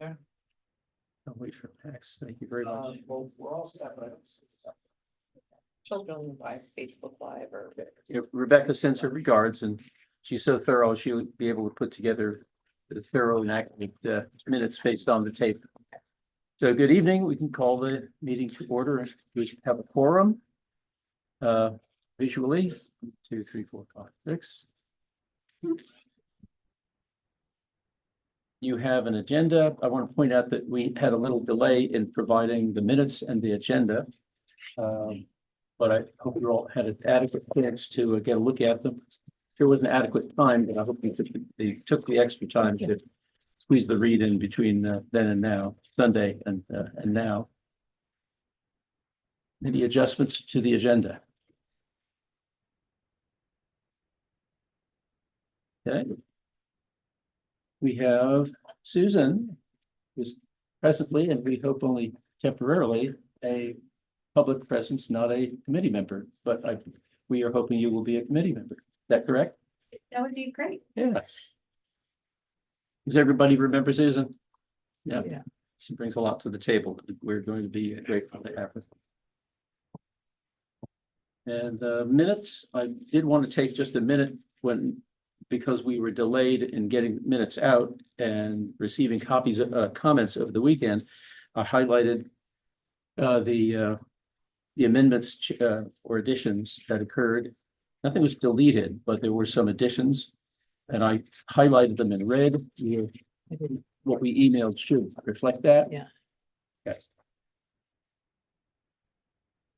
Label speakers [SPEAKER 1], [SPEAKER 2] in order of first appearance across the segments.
[SPEAKER 1] I'll wait for Max. Thank you very much.
[SPEAKER 2] Well, we're all set, right?
[SPEAKER 3] Children by Facebook Live or.
[SPEAKER 1] Yeah, Rebecca sends her regards and she's so thorough, she'll be able to put together the thorough and accurate minutes based on the tape. So good evening. We can call the meeting to order. We have a quorum. Visually, 1, 2, 3, 4, 5, 6. You have an agenda. I want to point out that we had a little delay in providing the minutes and the agenda. But I hope you all had an adequate chance to get a look at them. There was an adequate time, but I hope they took the extra time to squeeze the read in between then and now, Sunday and now. Any adjustments to the agenda? Okay. We have Susan, who's presently, and we hope only temporarily, a public presence, not a committee member, but we are hoping you will be a committee member. Is that correct?
[SPEAKER 3] That would be great.
[SPEAKER 1] Yeah. Does everybody remember Susan? Yeah.
[SPEAKER 3] Yeah.
[SPEAKER 1] She brings a lot to the table. We're going to be grateful to have her. And minutes, I did want to take just a minute because we were delayed in getting minutes out and receiving copies of comments over the weekend. I highlighted the amendments or additions that occurred. Nothing was deleted, but there were some additions, and I highlighted them in red. What we emailed should reflect that.
[SPEAKER 3] Yeah.
[SPEAKER 1] Yes.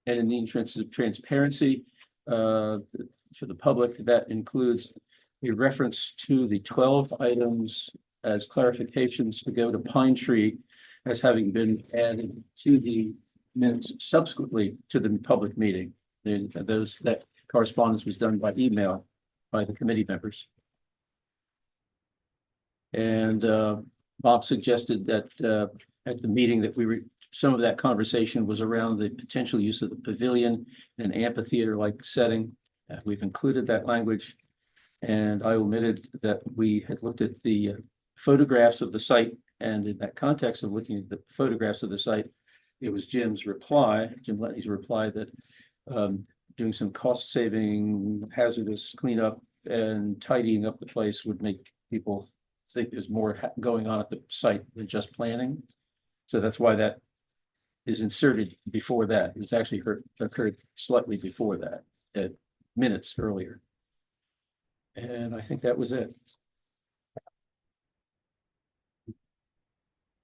[SPEAKER 1] And in the interest of transparency for the public, that includes a reference to the 12 items as clarifications to go to Pine Tree as having been added to the minutes subsequently to the public meeting. That correspondence was done by email by the committee members. And Bob suggested that at the meeting that some of that conversation was around the potential use of the pavilion in an amphitheater-like setting. We've included that language. And I omitted that we had looked at the photographs of the site, and in that context of looking at the photographs of the site, it was Jim Letney's reply that doing some cost-saving hazardous cleanup and tidying up the place would make people think there's more going on at the site than just planning. So that's why that is inserted before that. It was actually occurred slightly before that, minutes earlier. And I think that was it.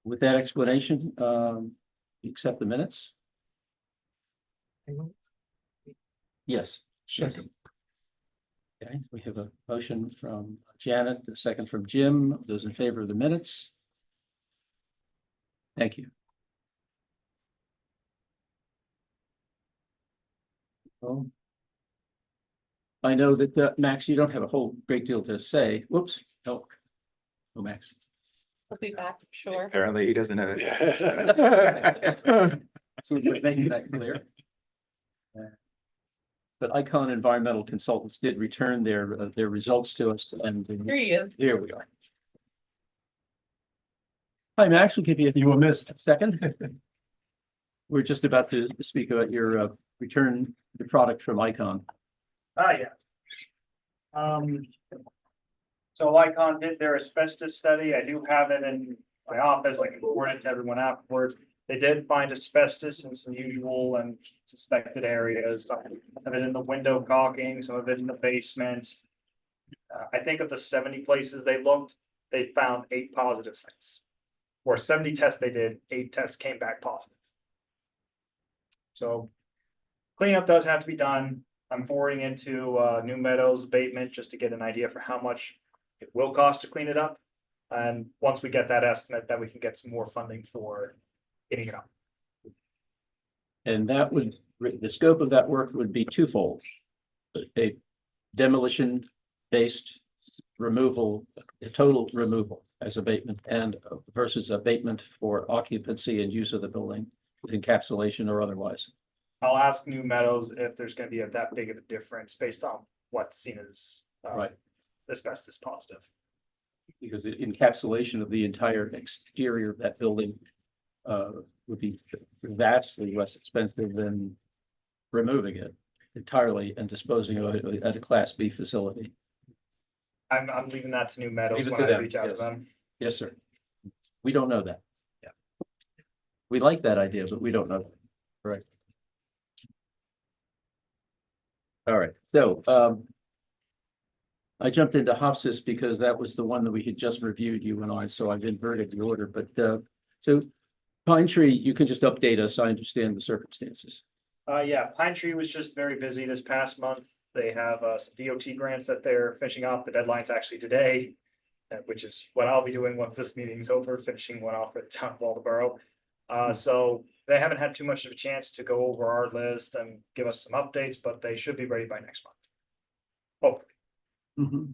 [SPEAKER 1] With that explanation, accept the minutes? Yes.
[SPEAKER 2] Second.
[SPEAKER 1] Okay, we have a motion from Janet, a second from Jim. Those in favor of the minutes? Thank you. Well, I know that Max, you don't have a whole great deal to say. Whoops. No, Max.
[SPEAKER 3] We'll be back, sure.
[SPEAKER 4] Apparently he doesn't have it.
[SPEAKER 1] So we're making that clear. But Icon Environmental Consultants did return their results to us, and
[SPEAKER 3] Here he is.
[SPEAKER 1] here we are. Hi, Max. We'll give you.
[SPEAKER 2] You were missed.
[SPEAKER 1] A second. We're just about to speak about your return the product from Icon.
[SPEAKER 5] Yeah. So Icon did their asbestos study. I do have it in my office. I can forward it to everyone afterwards. They did find asbestos in some usual and suspected areas. Some of it in the window caulking, some of it in the basement. I think of the 70 places they looked, they found 8 positive sites. Or 70 tests they did, 8 tests came back positive. So cleanup does have to be done. I'm forwarding into New Meadows abatement just to get an idea for how much it will cost to clean it up. And once we get that estimate, then we can get some more funding for getting it up.
[SPEAKER 1] And that would, the scope of that work would be twofold. A demolition-based removal, a total removal as abatement, and versus abatement for occupancy and use of the building with encapsulation or otherwise.
[SPEAKER 5] I'll ask New Meadows if there's going to be that big of a difference based on what's seen as
[SPEAKER 1] Right.
[SPEAKER 5] asbestos positive.
[SPEAKER 1] because the encapsulation of the entire exterior of that building would be vastly less expensive than removing it entirely and disposing of it at a Class B facility.
[SPEAKER 5] I'm leaving that to New Meadows
[SPEAKER 1] Leave it
[SPEAKER 5] when
[SPEAKER 1] to
[SPEAKER 5] I
[SPEAKER 1] them,
[SPEAKER 5] reach out to
[SPEAKER 1] yes.
[SPEAKER 5] them.
[SPEAKER 1] Yes, sir. We don't know that.
[SPEAKER 5] Yeah.
[SPEAKER 1] We like that idea, but we don't know. Right. All right, so I jumped into Hofstas because that was the one that we had just reviewed, you and I, so I've inverted the order, but so Pine Tree, you can just update us. I understand the circumstances.
[SPEAKER 5] Yeah, Pine Tree was just very busy this past month. They have some DOT grants that they're finishing up. The deadline's actually today, which is what I'll be doing once this meeting's over, finishing one off for the town of Waldeboro. So they haven't had too much of a chance to go over our list and give us some updates, but they should be ready by next month. Hopefully.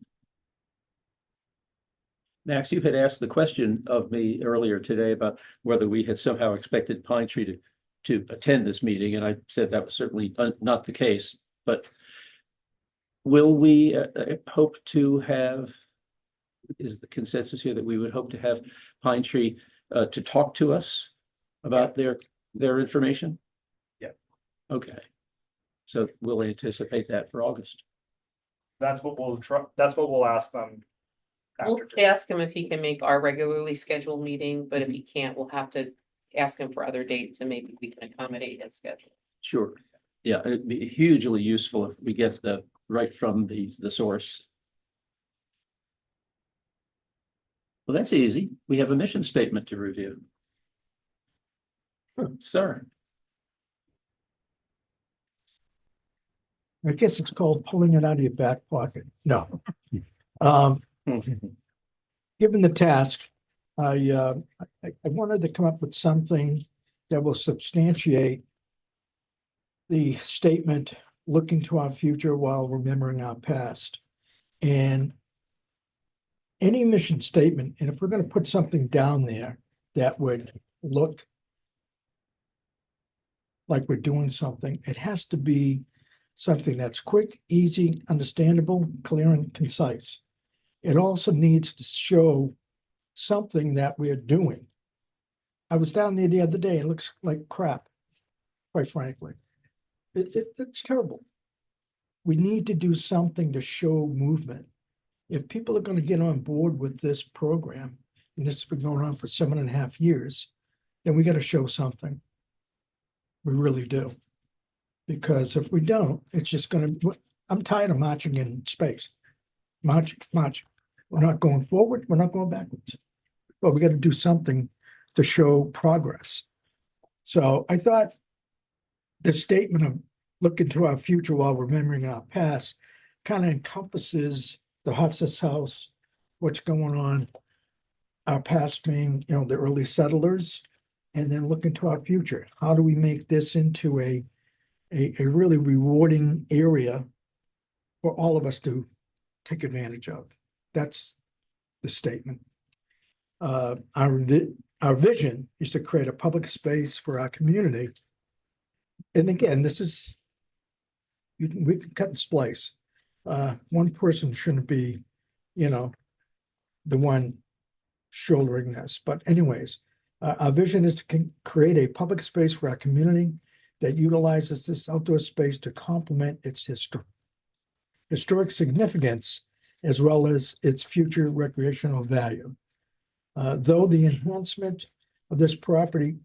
[SPEAKER 1] Max, you had asked the question of me earlier today about whether we had somehow expected Pine Tree to attend this meeting, and I said that was certainly not the case, but will we hope to have, is the consensus here that we would hope to have Pine Tree to talk to us about their information?
[SPEAKER 5] Yeah.
[SPEAKER 1] Okay. So we'll anticipate that for August.
[SPEAKER 5] That's what we'll try, that's what we'll ask them.
[SPEAKER 3] We'll
[SPEAKER 5] After today.
[SPEAKER 3] ask him if he can make our regularly scheduled meeting, but if he can't, we'll have to ask him for other dates and maybe we can accommodate his schedule.
[SPEAKER 1] Sure. Yeah, it'd be hugely useful if we get the right from the source. Well, that's easy. We have a mission statement to review. Sir.
[SPEAKER 2] I guess it's called pulling it out of your back pocket. No. Given the task, I wanted to come up with something that will substantiate the statement, looking to our future while remembering our past. And any mission statement, and if we're going to put something down there that would look like we're doing something, it has to be something that's quick, easy, understandable, clear, and concise. It also needs to show something that we're doing. I was down there the other day. It looks like crap, quite frankly. It's terrible. We need to do something to show movement. If people are going to get on board with this program, and this has been going on for 7.5 years, then we got to show something. We really do. Because if we don't, it's just going to, I'm tired of marching in space. March. We're not going forward. We're not going backwards. But we got to do something to show progress. So I thought the statement of looking to our future while remembering our past kind of encompasses the Hofstas House, what's going on, our past being, the early settlers, and then looking to our future. How do we make this into a really rewarding area for all of us to take advantage of? That's the statement. Our vision is to create a public space for our community. And again, this is, we can cut and splice. One person shouldn't be, the one shouldering this. But anyways, our vision is to create a public space for our community that utilizes this outdoor space to complement its historic significance as well as its future recreational value. Through the enhancement of this property,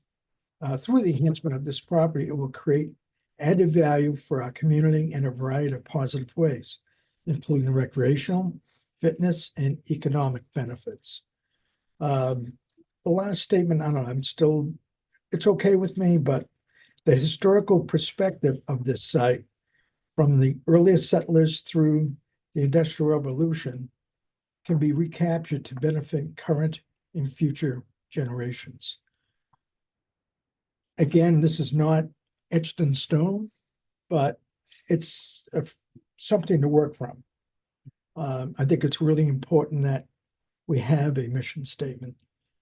[SPEAKER 2] it will create added value for our community in a variety of positive ways, including recreational, fitness, and economic benefits. The last statement, I don't know, it's okay with me, but the historical perspective of this site from the earliest settlers through the Industrial Revolution can be recaptured to benefit current and future generations. Again, this is not etched in stone, but it's something to work from. I think it's really important that we have a mission statement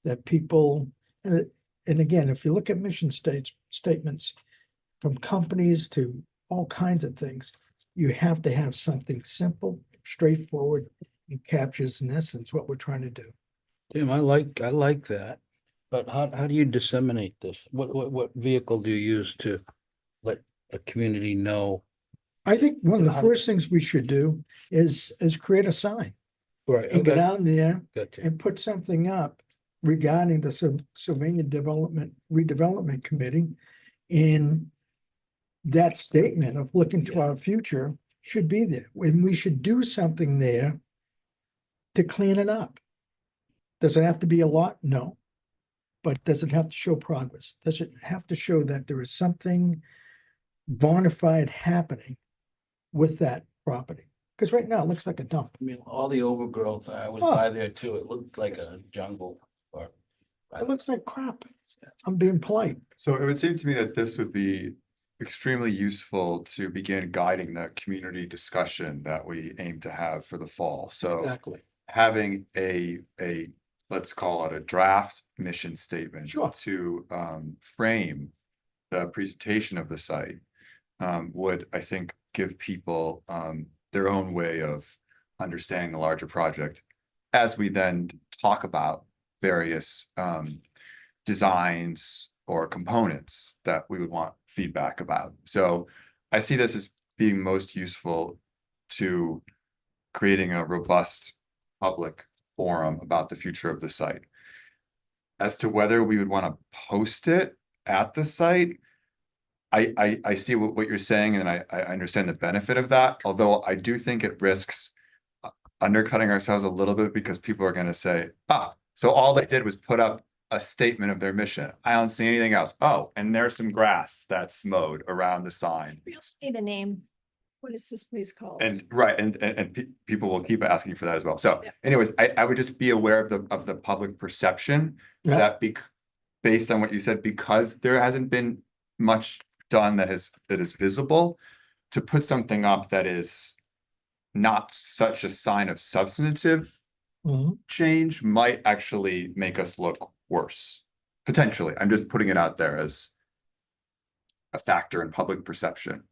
[SPEAKER 2] that people, and again, if you look at mission statements from companies to all kinds of things, you have to have something simple, straightforward, It captures in essence what we're trying to do.
[SPEAKER 4] Tim, I like that. But how do you disseminate this? What vehicle do you use to let the community know?
[SPEAKER 2] I think one of the
[SPEAKER 4] How-
[SPEAKER 2] first things we should do is create a sign
[SPEAKER 4] Right,
[SPEAKER 2] and get
[SPEAKER 4] okay,
[SPEAKER 2] down there
[SPEAKER 4] gotcha.
[SPEAKER 2] and put something up regarding the Sylvania Redevelopment Committee. And that statement of looking to our future should be there, when we should do something there to clean it up. Does it have to be a lot? No. But does it have to show progress? Does it have to show that there is something bona fide happening with that property? Because right now it looks like a dump.
[SPEAKER 4] I mean, all the overgrowth, I was
[SPEAKER 2] Oh.
[SPEAKER 4] by there too. It looked like a jungle or.
[SPEAKER 2] It looks like crap. I'm being polite.
[SPEAKER 6] So it would seem to me that this would be extremely useful to begin guiding the community discussion that we aim to have for the fall. So
[SPEAKER 2] Exactly.
[SPEAKER 6] having let's call it a draft mission statement
[SPEAKER 2] Sure.
[SPEAKER 6] to frame the presentation of the site would, I think, give people their own way of understanding the larger project as we then talk about various designs or components that we would want feedback about. So I see this as being most useful to creating a robust public forum about the future of the site. As to whether we would want to post it at the site, I see what you're saying, and I understand the benefit of that, although I do think it risks undercutting ourselves a little bit, because people are going to say, so all they did was put up a statement of their mission. I don't see anything else. Oh, and there's some grass that's mowed around the sign.
[SPEAKER 7] We also need a name. What is this place called?
[SPEAKER 6] And right, and people will keep asking for that as well. So
[SPEAKER 7] Yeah.
[SPEAKER 6] anyways, I would just be aware of the public perception
[SPEAKER 2] Yeah.
[SPEAKER 6] that based on what you said, because there hasn't been much done that is visible, to put something up that is not such a sign of substantive
[SPEAKER 2] Mhm.
[SPEAKER 6] change might actually make us look worse. Potentially. I'm just putting it out there as a factor in public perception.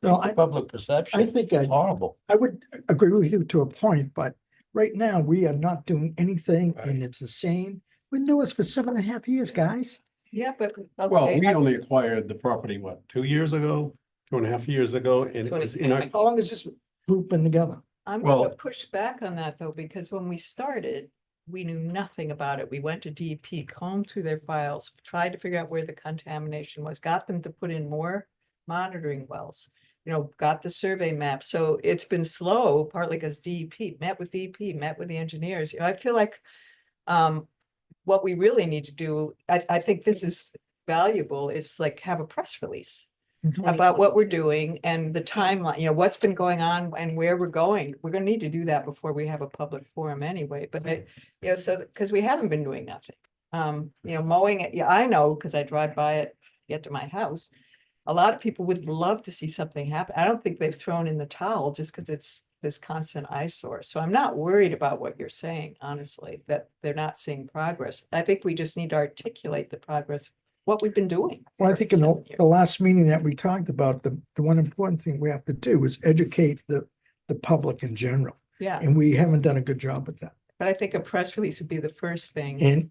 [SPEAKER 2] No,
[SPEAKER 4] Public perception.
[SPEAKER 2] I think
[SPEAKER 4] It's horrible.
[SPEAKER 2] I would agree with you to a point, but right now we are not doing anything and
[SPEAKER 4] Right.
[SPEAKER 2] it's the same. We knew this for 7.5 years, guys.
[SPEAKER 8] Yeah, but.
[SPEAKER 9] Well,
[SPEAKER 8] okay,
[SPEAKER 9] we only acquired the property, what, 2 years ago, 2.5 years ago, and it was in our,
[SPEAKER 2] How long has this group been together?
[SPEAKER 8] I'm
[SPEAKER 9] well-
[SPEAKER 8] gonna push back on that though, because when we started, we knew nothing about it. We went to DEP, combed through their files, tried to figure out where the contamination was, got them to put in more monitoring wells. Got the survey map. So it's been slow, partly because DEP, met with DEP, met with the engineers. I feel like what we really need to do, I think this is valuable, is like have a press release about what we're doing and the timeline, what's been going on and where we're going. We're gonna need to do that before we have a public forum anyway, but so, because we haven't been doing nothing. Mowing it, I know, because I drive by it, get to my house. A lot of people would love to see something happen. I don't think they've thrown in the towel just because it's this constant eyesore. So I'm not worried about what you're saying, honestly, that they're not seeing progress. I think we just need to articulate the progress, what we've been doing.
[SPEAKER 2] Well, I
[SPEAKER 8] for
[SPEAKER 2] think in
[SPEAKER 8] 7 years.
[SPEAKER 2] the last meeting that we talked about, the one important thing we have to do is educate the public in general.
[SPEAKER 8] Yeah,
[SPEAKER 2] And we haven't done a good job with that.
[SPEAKER 8] but I think a press release would be the first thing.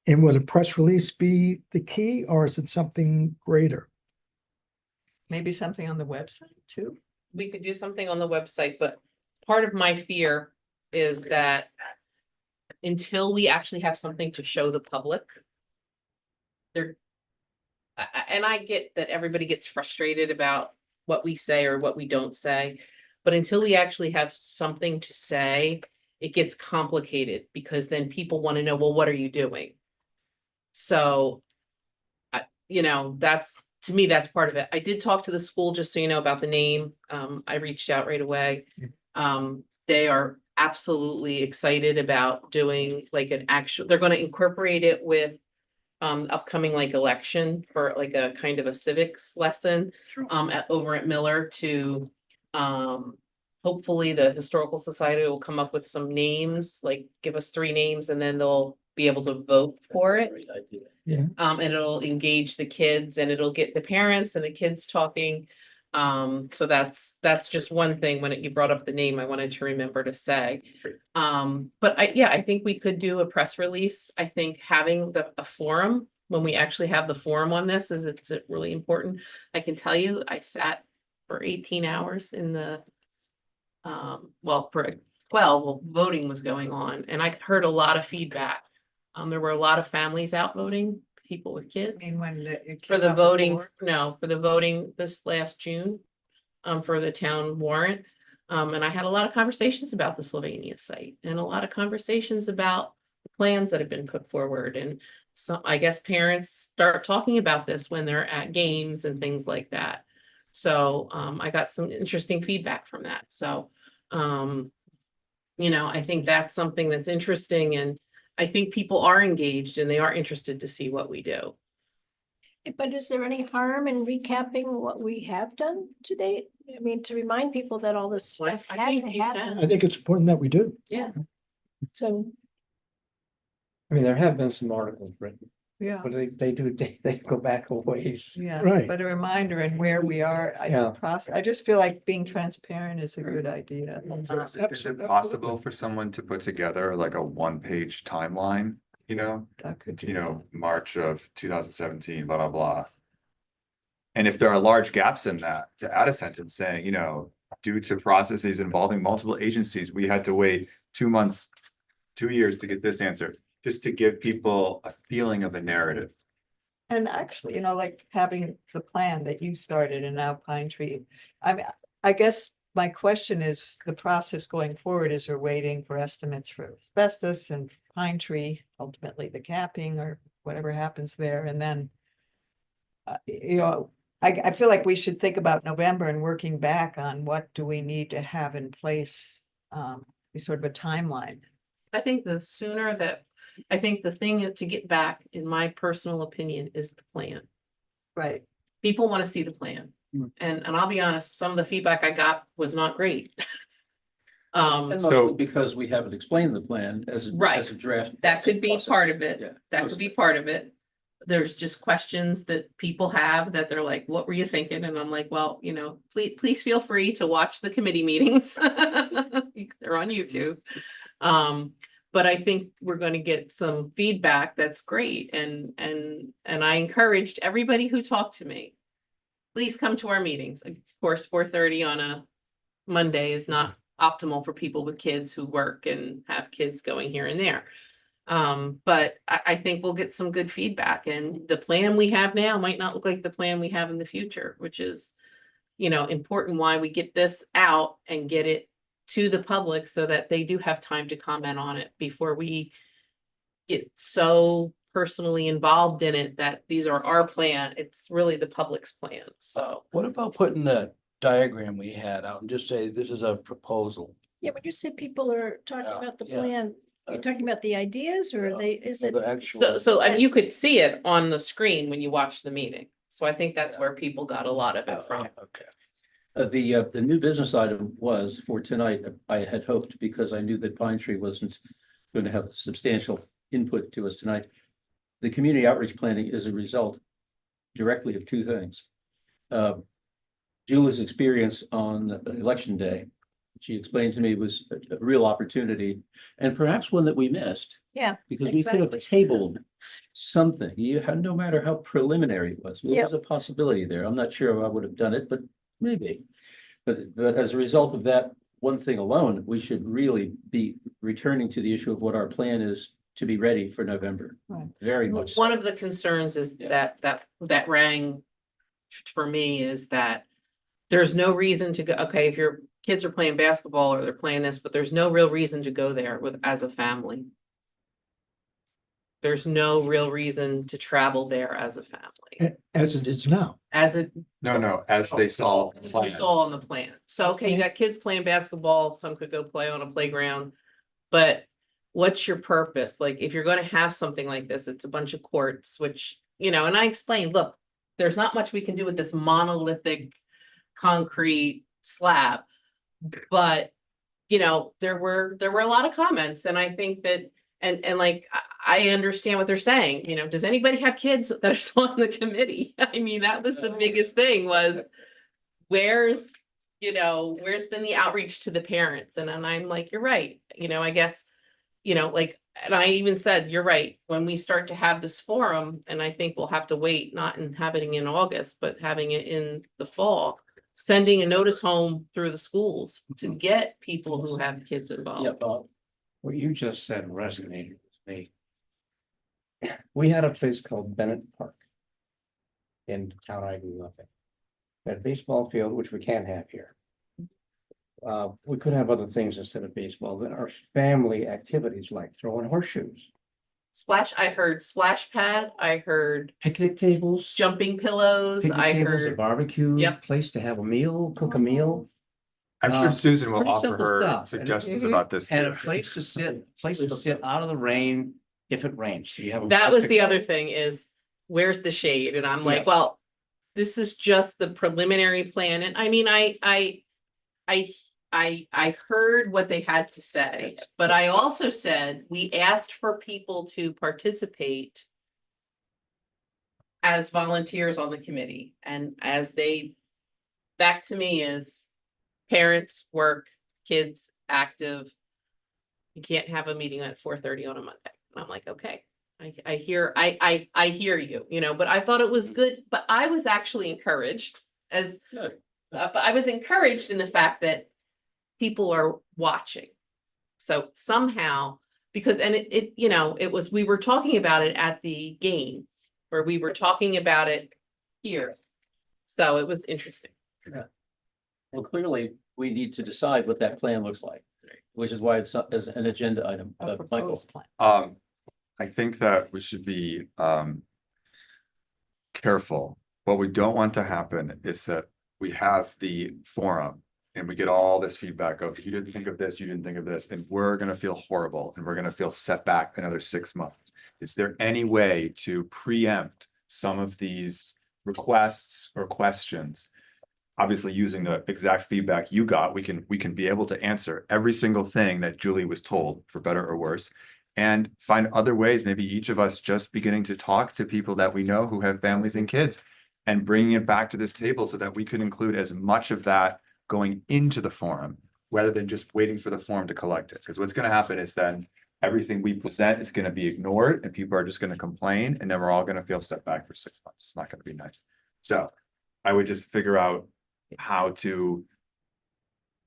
[SPEAKER 2] And would a press release be the key, or is it something greater?
[SPEAKER 8] Maybe something on the website too.
[SPEAKER 3] We could do something on the website, but part of my fear is that until we actually have something to show the public, and I get that everybody gets frustrated about what we say or what we don't say, but until we actually have something to say, it gets complicated, because then people want to know, well, what are you doing? So, that's, to me, that's part of it. I did talk to the school, just so you know, about the name. I reached out right away. They are absolutely excited about doing like an actual, they're going to incorporate it with upcoming like election for like a kind of a civics lesson over at Miller to hopefully the Historical Society will come up with some names, like give us 3 names, and then they'll be able to vote for it.
[SPEAKER 4] Great idea.
[SPEAKER 3] And it'll engage the kids, and it'll get the parents and the kids talking. So that's just one thing when you brought up the name, I wanted to remember to say. But I think we could do a press release. I think having a forum, when we actually have the forum on this, it's really important. I can tell you, I sat for 18 hours in the, well, for 12, well, voting was going on, and I heard a lot of feedback. There were a lot of families out voting, people with
[SPEAKER 8] I
[SPEAKER 3] kids.
[SPEAKER 8] mean, when it
[SPEAKER 3] For
[SPEAKER 8] came
[SPEAKER 3] the
[SPEAKER 8] up
[SPEAKER 3] voting,
[SPEAKER 8] before.
[SPEAKER 3] no, for the voting this last June, for the town warrant. And I had a lot of conversations about the Sylvania site and a lot of conversations about the plans that have been put forward. And so I guess parents start talking about this when they're at games and things like that. So, I got some interesting feedback from that. So, I think that's something that's interesting, and I think people are engaged and they are interested to see what we do.
[SPEAKER 7] But is there any harm in recapping what we have done to date? I mean, to remind people that all this
[SPEAKER 3] Well,
[SPEAKER 7] stuff
[SPEAKER 3] I
[SPEAKER 7] had
[SPEAKER 3] think
[SPEAKER 7] to
[SPEAKER 3] you can.
[SPEAKER 7] happen.
[SPEAKER 2] I think it's important that we do.
[SPEAKER 3] Yeah.
[SPEAKER 7] So
[SPEAKER 4] I mean, there have been some articles written,
[SPEAKER 8] Yeah,
[SPEAKER 4] but they go back a ways.
[SPEAKER 8] yeah,
[SPEAKER 2] Right.
[SPEAKER 8] but a reminder and where we are,
[SPEAKER 4] Yeah.
[SPEAKER 8] I just feel like being transparent is a good idea.
[SPEAKER 6] So is it possible for someone to put together like a one-page timeline,
[SPEAKER 8] That could be-
[SPEAKER 6] March of 2017, blah, blah, blah. And if there are large gaps in that, to add a sentence saying, due to processes involving multiple agencies, we had to wait 2 months, 2 years to get this answer, just to give people a feeling of a narrative.
[SPEAKER 8] And actually, like having the plan that you started in now Pine Tree. I mean, I guess my question is, the process going forward is we're waiting for estimates for asbestos and Pine Tree, ultimately the capping or whatever happens there, and then I feel like we should think about November and working back on what do we need to have in place, sort of a timeline.
[SPEAKER 3] I think the sooner that, I think the thing to get back, in my personal opinion, is the plan.
[SPEAKER 8] Right.
[SPEAKER 3] People want to see the plan.
[SPEAKER 1] Mm.
[SPEAKER 3] And I'll be honest, some of the feedback I got was not great.
[SPEAKER 1] And
[SPEAKER 6] So-
[SPEAKER 1] mostly because we haven't explained the plan as
[SPEAKER 3] Right.
[SPEAKER 1] a draft.
[SPEAKER 3] That could be
[SPEAKER 1] process.
[SPEAKER 3] part of it.
[SPEAKER 1] Yeah,
[SPEAKER 3] That could be part of it. There's just questions that people have that they're like, what were you thinking? And I'm like, well, please feel free to watch the committee meetings. They're on YouTube. But I think we're going to get some feedback that's great. And I encouraged everybody who talked to me, please come to our meetings. Of course, 4:30 on a Monday is not optimal for people with kids who work and have kids going here and there. But I think we'll get some good feedback, and the plan we have now might not look like the plan we have in the future, which is, important why we get this out and get it to the public so that they do have time to comment on it before we get so personally involved in it that these are our plan. It's really the public's plan. So
[SPEAKER 4] What about putting the diagram we had out and just say, this is a proposal?
[SPEAKER 7] yeah, when you say people are talking
[SPEAKER 4] Yeah,
[SPEAKER 7] about the
[SPEAKER 4] yeah.
[SPEAKER 7] plan, you're talking about the ideas or is it?
[SPEAKER 4] The actual.
[SPEAKER 3] I mean, you could see it on the screen when you watch the meeting. So I think that's where people got a lot of it from.
[SPEAKER 4] Okay.
[SPEAKER 1] The new business item was for tonight, I had hoped, because I knew that Pine Tree wasn't going to have substantial input to us tonight. The community outreach planning is a result directly of two things. Julie's experience on election day, she explained to me, was a real opportunity, and perhaps one that we missed.
[SPEAKER 7] Yeah,
[SPEAKER 1] Because we could have
[SPEAKER 7] exactly.
[SPEAKER 1] tabled something, no matter how preliminary it was, there was a possibility there. I'm not sure I would have done it, but maybe. But as a result of that one thing alone, we should really be returning to the issue of what our plan is to be ready for November.
[SPEAKER 8] Right.
[SPEAKER 1] Very much so.
[SPEAKER 3] One of the concerns is
[SPEAKER 1] Yeah.
[SPEAKER 3] that rang for me is that there's no reason to go, okay, if your kids are playing basketball or they're playing this, but there's no real reason to go there as a family. There's no real reason to travel there as a family,
[SPEAKER 2] As it is now.
[SPEAKER 3] as a
[SPEAKER 6] No, as they saw. the
[SPEAKER 3] as we
[SPEAKER 6] plan.
[SPEAKER 3] saw on the plan. So, okay, you got kids playing basketball, some could go play on a playground. But what's your purpose? Like, if you're gonna have something like this, it's a bunch of courts, which, and I explained, look, there's not much we can do with this monolithic concrete slab. But, there were a lot of comments, and I think that, and like, I understand what they're saying, does anybody have kids that are still on the committee? I mean, that was the biggest thing was, where's been the outreach to the parents? And then I'm like, you're right, I guess, like, and I even said, you're right, when we start to have this forum, and I think we'll have to wait, not in having it in August, but having it in the fall, sending a notice home through the schools to get people who have kids
[SPEAKER 1] Yeah,
[SPEAKER 3] involved.
[SPEAKER 1] Bob.
[SPEAKER 10] What you just said resonated with me. We had a place called Bennett Park. In the town I grew up in. We had a baseball field, which we can't have here. We could have other things instead of baseball, but our family activities like throwing horseshoes,
[SPEAKER 3] I heard splash pad, I heard
[SPEAKER 10] picnic tables.
[SPEAKER 3] jumping pillows,
[SPEAKER 10] Picnic
[SPEAKER 3] I
[SPEAKER 10] tables, a
[SPEAKER 3] heard,
[SPEAKER 10] barbecue.
[SPEAKER 3] Yep.
[SPEAKER 10] Place to have a meal, cook a meal.
[SPEAKER 6] I'm sure Susan will
[SPEAKER 10] pretty
[SPEAKER 6] offer
[SPEAKER 10] simple
[SPEAKER 6] her
[SPEAKER 10] stuff.
[SPEAKER 6] suggestions about this.
[SPEAKER 10] And a
[SPEAKER 6] too.
[SPEAKER 10] place to sit out of the rain if it rains. So you have.
[SPEAKER 3] that was the other thing is, where's the shade? And I'm like,
[SPEAKER 10] Yeah.
[SPEAKER 3] well, this is just the preliminary plan. And I mean, I heard what they had to say, but I also said, we asked for people to participate as volunteers on the committee, and back to me is parents, work, kids, active. You can't have a meeting at 4:30 on a Monday. And I'm like, okay, I hear you, but I thought it was good, but I was actually encouraged
[SPEAKER 1] Good.
[SPEAKER 3] but I was encouraged in the fact that people are watching. So somehow, because, and we were talking about it at the game, or we were talking about it here. So it was interesting.
[SPEAKER 1] Well, clearly, we need to decide what that plan looks like, which is why it's as an agenda item.
[SPEAKER 8] A
[SPEAKER 1] Michael,
[SPEAKER 8] proposed plan.
[SPEAKER 6] I think that we should be careful. What we don't want to happen is that we have the forum and we get all this feedback of, you didn't think of this, you didn't think of this, and we're gonna feel horrible and we're gonna feel set back another 6 months. Is there any way to preempt some of these requests or questions? Obviously, using the exact feedback you got, we can be able to answer every single thing that Julie was told, for better or worse, and find other ways, maybe each of us just beginning to talk to people that we know who have families and kids, and bringing it back to this table so that we could include as much of that going into the forum, rather than just waiting for the forum to collect it. Because what's going to happen is then everything we present is going to be ignored and people are just going to complain, and then we're all going to feel set back for 6 months. It's not going to be nice. So I would just figure out how to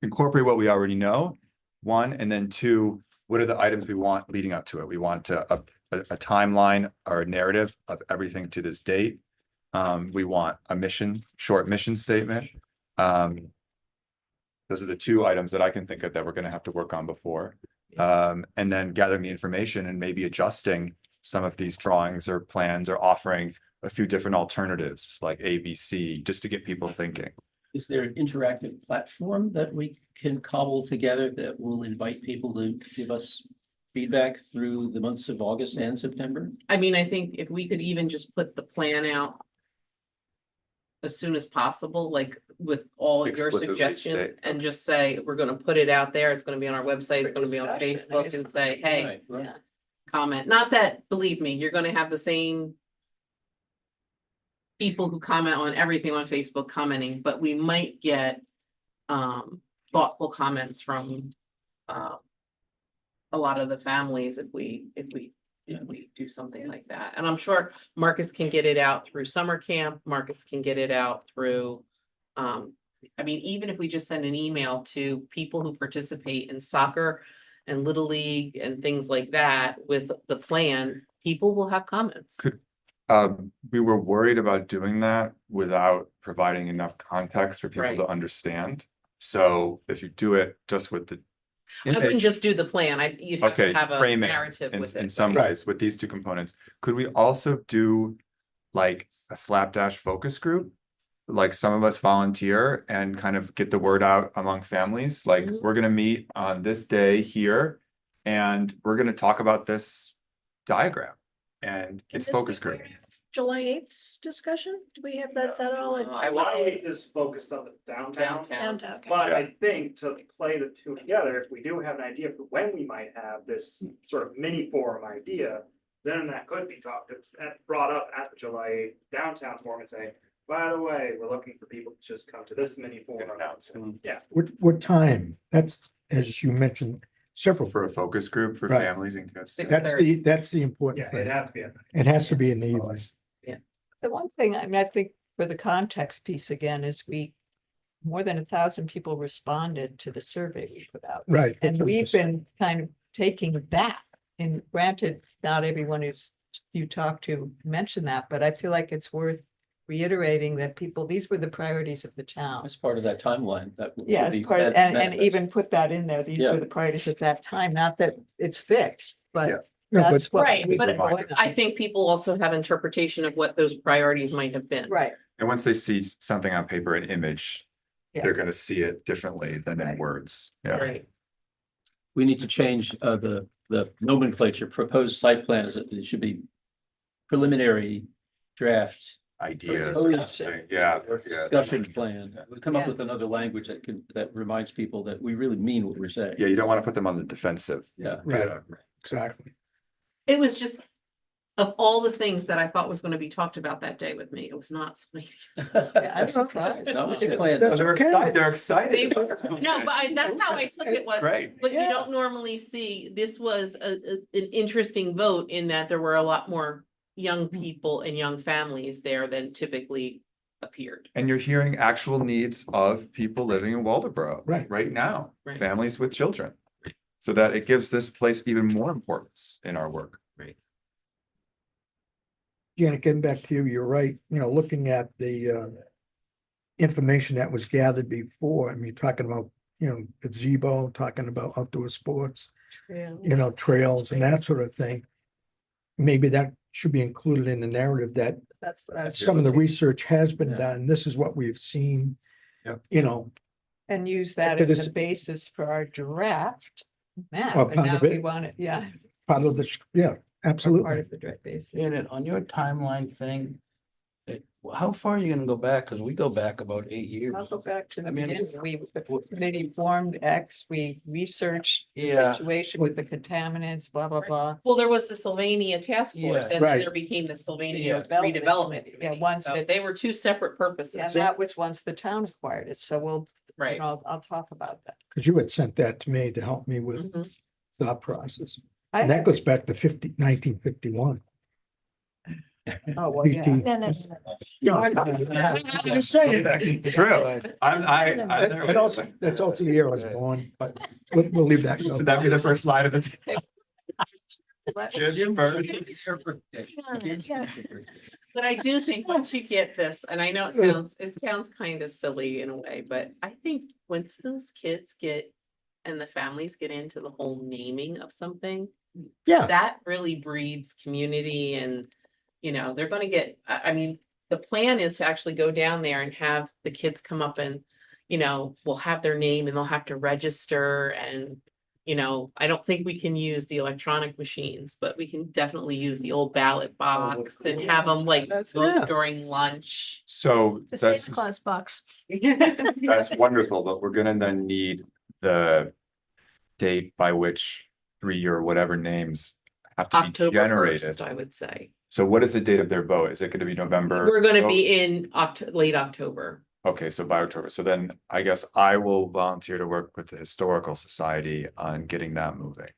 [SPEAKER 6] incorporate what we already know, one, and then two, what are the items we want leading up to it? We want a timeline or a narrative of everything to this date. We want a short mission statement. Those are the two items that I can think of that we're going to have to work on before. And then gathering the information and maybe adjusting some of these drawings or plans, or offering a few different alternatives like A, B, C, just to get people thinking.
[SPEAKER 1] is there an interactive platform that we can cobble together that will invite people to give us feedback through the months of August and September?
[SPEAKER 3] I mean, I think if we could even just put the plan out as soon as possible, like with all your
[SPEAKER 6] Explicitly
[SPEAKER 3] suggestions,
[SPEAKER 6] state,
[SPEAKER 3] and
[SPEAKER 6] okay.
[SPEAKER 3] just say, we're gonna put it out there, it's gonna be on our website, it's gonna be on Facebook, and say, hey,
[SPEAKER 1] Right, right.
[SPEAKER 8] Yeah.
[SPEAKER 3] comment. Not that, believe me, you're gonna have the same people who comment on everything on Facebook commenting, but we might get thoughtful comments from a lot of the families if we do something like that. And I'm sure Marcus can get it out through summer camp. Marcus can get it out through, I mean, even if we just send an email to people who participate in soccer and Little League and things like that with the plan, people will have comments.
[SPEAKER 6] We were worried about doing that without providing enough context for people
[SPEAKER 3] Right.
[SPEAKER 6] to understand. So if you do it just with the
[SPEAKER 3] I wouldn't
[SPEAKER 6] image,
[SPEAKER 3] just do the plan. You'd have
[SPEAKER 6] okay,
[SPEAKER 3] to have a
[SPEAKER 6] framing
[SPEAKER 3] narrative
[SPEAKER 6] in,
[SPEAKER 3] with
[SPEAKER 6] in
[SPEAKER 3] it.
[SPEAKER 6] some
[SPEAKER 3] right?
[SPEAKER 6] ways with these two components, could we also do like a slapdash focus group? Like some of us volunteer and kind of get the word out among families, like
[SPEAKER 3] Mhm.
[SPEAKER 6] we're gonna meet on this day here and we're gonna talk about this diagram and it's focus group.
[SPEAKER 7] July 8th discussion? Do we have that set all?
[SPEAKER 5] July 8th is focused on the downtown.
[SPEAKER 3] Downtown.
[SPEAKER 7] Okay.
[SPEAKER 5] But I think to play the two together, if we do have an idea for when we might have this sort of mini forum idea, then that could be brought up at the July 8th downtown forum and say, by the way, we're looking for people to just come to this mini
[SPEAKER 6] Can
[SPEAKER 5] forum.
[SPEAKER 6] announce it.
[SPEAKER 5] Yeah,
[SPEAKER 2] What time? That's, as you mentioned, several.
[SPEAKER 6] For a focus group for
[SPEAKER 2] Right.
[SPEAKER 6] families and kids.
[SPEAKER 3] Six-
[SPEAKER 2] That's the important
[SPEAKER 5] yeah, it'd
[SPEAKER 2] thing.
[SPEAKER 5] have to be.
[SPEAKER 2] It has to be in the evening.
[SPEAKER 8] The one thing, I mean, I think for the context piece again is more than 1,000 people responded to the survey we put out.
[SPEAKER 2] Right.
[SPEAKER 8] And
[SPEAKER 2] that's what
[SPEAKER 8] we've
[SPEAKER 2] it's-
[SPEAKER 8] been kind of taking that, and granted, not everyone is, you talk to mention that, but I feel like it's worth reiterating that these were the priorities of the town.
[SPEAKER 1] As part of that timeline that. should
[SPEAKER 8] Yeah, as
[SPEAKER 1] be
[SPEAKER 8] part of, and
[SPEAKER 1] manifest.
[SPEAKER 8] even put that in there, these
[SPEAKER 1] Yeah.
[SPEAKER 8] were the priorities at that time, not that it's fixed,
[SPEAKER 6] Yeah.
[SPEAKER 8] but
[SPEAKER 2] No, but-
[SPEAKER 8] that's what.
[SPEAKER 3] Right,
[SPEAKER 8] was
[SPEAKER 3] but
[SPEAKER 8] going on.
[SPEAKER 3] I think people also have interpretation of what those priorities might have been.
[SPEAKER 8] Right,
[SPEAKER 6] And once they see something on paper, an image,
[SPEAKER 8] Yeah.
[SPEAKER 6] they're gonna see it differently than in
[SPEAKER 8] Right.
[SPEAKER 6] words. Yeah.
[SPEAKER 3] Right.
[SPEAKER 1] We need to change the nomenclature. Proposed site plan it should be preliminary draft
[SPEAKER 6] Ideas.
[SPEAKER 3] Oh,
[SPEAKER 6] or
[SPEAKER 3] yeah.
[SPEAKER 6] something. Yeah.
[SPEAKER 1] discussion plan. We come up
[SPEAKER 8] Yeah.
[SPEAKER 1] with another language that reminds people that we really mean what we're saying.
[SPEAKER 6] Yeah, you don't want to put them on the defensive.
[SPEAKER 1] Yeah.
[SPEAKER 2] Right, exactly.
[SPEAKER 3] It was just, of all the things that I thought was gonna be talked about that day with me, it was not. Sylvania.
[SPEAKER 8] Yeah, I'm surprised.
[SPEAKER 1] Not what you planned.
[SPEAKER 2] That's
[SPEAKER 6] They're
[SPEAKER 2] okay.
[SPEAKER 6] excited, they're excited.
[SPEAKER 3] They- No, but that's how I took it was.
[SPEAKER 6] Great.
[SPEAKER 3] But you
[SPEAKER 2] Yeah.
[SPEAKER 3] don't normally see, this was an interesting vote in that there were a lot more young people and young families there than typically appeared.
[SPEAKER 6] And you're hearing actual needs of people living in Waldoboro.
[SPEAKER 2] Right.
[SPEAKER 6] Right now,
[SPEAKER 3] Right.
[SPEAKER 6] families with children. So that it gives this place even more importance in our work.
[SPEAKER 2] Janet, getting back to you, you're right, looking at the information that was gathered before, I mean, talking about, gazebo, talking about outdoor sports,
[SPEAKER 8] Trail.
[SPEAKER 2] trails and that sort of thing. Maybe that should be included in the narrative that
[SPEAKER 8] That's what I was.
[SPEAKER 2] some of the
[SPEAKER 8] thinking.
[SPEAKER 2] research has been
[SPEAKER 1] Yeah.
[SPEAKER 2] done. This is what we've seen.
[SPEAKER 6] Yep.
[SPEAKER 8] And use that
[SPEAKER 2] But
[SPEAKER 8] as
[SPEAKER 2] it's-
[SPEAKER 8] a basis for our draft map,
[SPEAKER 2] Well,
[SPEAKER 8] and
[SPEAKER 2] part
[SPEAKER 8] now
[SPEAKER 2] of
[SPEAKER 8] we
[SPEAKER 2] it.
[SPEAKER 8] want it, yeah,
[SPEAKER 2] Part of the, yeah,
[SPEAKER 8] part
[SPEAKER 2] absolutely.
[SPEAKER 8] of the draft basis.
[SPEAKER 4] Janet, on your timeline thing, how far are you gonna go back? Cause we go back about 8 years.
[SPEAKER 8] I'll go back to the
[SPEAKER 4] I mean,
[SPEAKER 8] beginning, the committee formed X, we researched the
[SPEAKER 4] Yeah.
[SPEAKER 8] situation with the contaminants, blah, blah, blah.
[SPEAKER 3] Well, there was the Sylvania task
[SPEAKER 4] Yeah.
[SPEAKER 3] force and then
[SPEAKER 2] Right.
[SPEAKER 3] there became the Sylvania
[SPEAKER 8] Yeah.
[SPEAKER 3] redevelopment.
[SPEAKER 8] Yeah,
[SPEAKER 3] Committee.
[SPEAKER 8] once
[SPEAKER 3] So
[SPEAKER 8] that-
[SPEAKER 3] they were two separate
[SPEAKER 8] And
[SPEAKER 3] purposes,
[SPEAKER 8] that was once the town acquired it, so we'll,
[SPEAKER 3] right?
[SPEAKER 8] I'll talk about that.
[SPEAKER 2] Because you had sent that to me to help me with
[SPEAKER 3] Mhm.
[SPEAKER 2] thought process.
[SPEAKER 8] I
[SPEAKER 2] And that
[SPEAKER 8] have-
[SPEAKER 2] goes back to 1951.
[SPEAKER 8] Oh, well, yeah.
[SPEAKER 7] Then it's.
[SPEAKER 2] I'm just saying.
[SPEAKER 6] True. I'm there.
[SPEAKER 2] That also, that's also the year I was born, but we'll leave that. go.
[SPEAKER 6] Should that be the first line of the?
[SPEAKER 8] Let-
[SPEAKER 6] Jim's birth?
[SPEAKER 7] Yeah.
[SPEAKER 3] But I do think once you get this, and I know it sounds kind of silly in a way, but I think once those kids and the families get into the whole naming of something,
[SPEAKER 2] Yeah,
[SPEAKER 3] that really breeds community and, they're gonna get, I mean, the plan is to actually go down there and have the kids come up and, will have their name and they'll have to register and, I don't think we can use the electronic machines, but we can definitely use the old ballot box and have them like
[SPEAKER 4] That's-
[SPEAKER 3] vote
[SPEAKER 4] yeah.
[SPEAKER 3] during lunch.
[SPEAKER 6] So
[SPEAKER 7] The
[SPEAKER 6] that's,
[SPEAKER 7] Santa Claus box.
[SPEAKER 6] that's wonderful, but we're gonna then need the date by which 3 or whatever names have to be
[SPEAKER 3] October
[SPEAKER 6] generated.
[SPEAKER 3] first, I would say.
[SPEAKER 6] So what is the date of their vote? Is it gonna be November?
[SPEAKER 3] We're gonna
[SPEAKER 6] vote?
[SPEAKER 3] be in late October.
[SPEAKER 6] Okay, so by October. So then I guess I will volunteer to work with the Historical Society on getting that moving.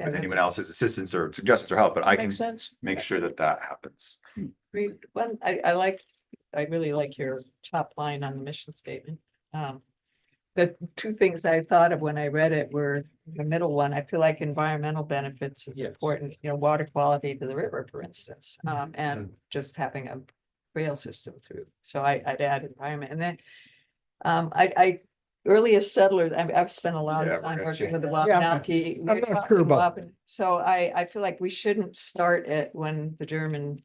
[SPEAKER 6] With anyone else's assistance or suggestions or help, but I can
[SPEAKER 4] Makes sense.
[SPEAKER 6] make sure that that happens.
[SPEAKER 8] I really like your top line on the mission statement. The two things I thought of when I read it were the middle one, I feel like environmental benefits is
[SPEAKER 1] Yes.
[SPEAKER 8] important, water quality to the river, for instance, and just having a trail system through. So I'd add environment, and then earliest settlers, I've spent a lot
[SPEAKER 6] Yeah,
[SPEAKER 8] of
[SPEAKER 6] we're
[SPEAKER 8] time
[SPEAKER 6] gonna
[SPEAKER 8] working
[SPEAKER 6] see.
[SPEAKER 8] with the
[SPEAKER 2] Yeah,
[SPEAKER 8] Wabanaki.
[SPEAKER 2] I'm not sure about
[SPEAKER 8] So I feel like we shouldn't start it when the German,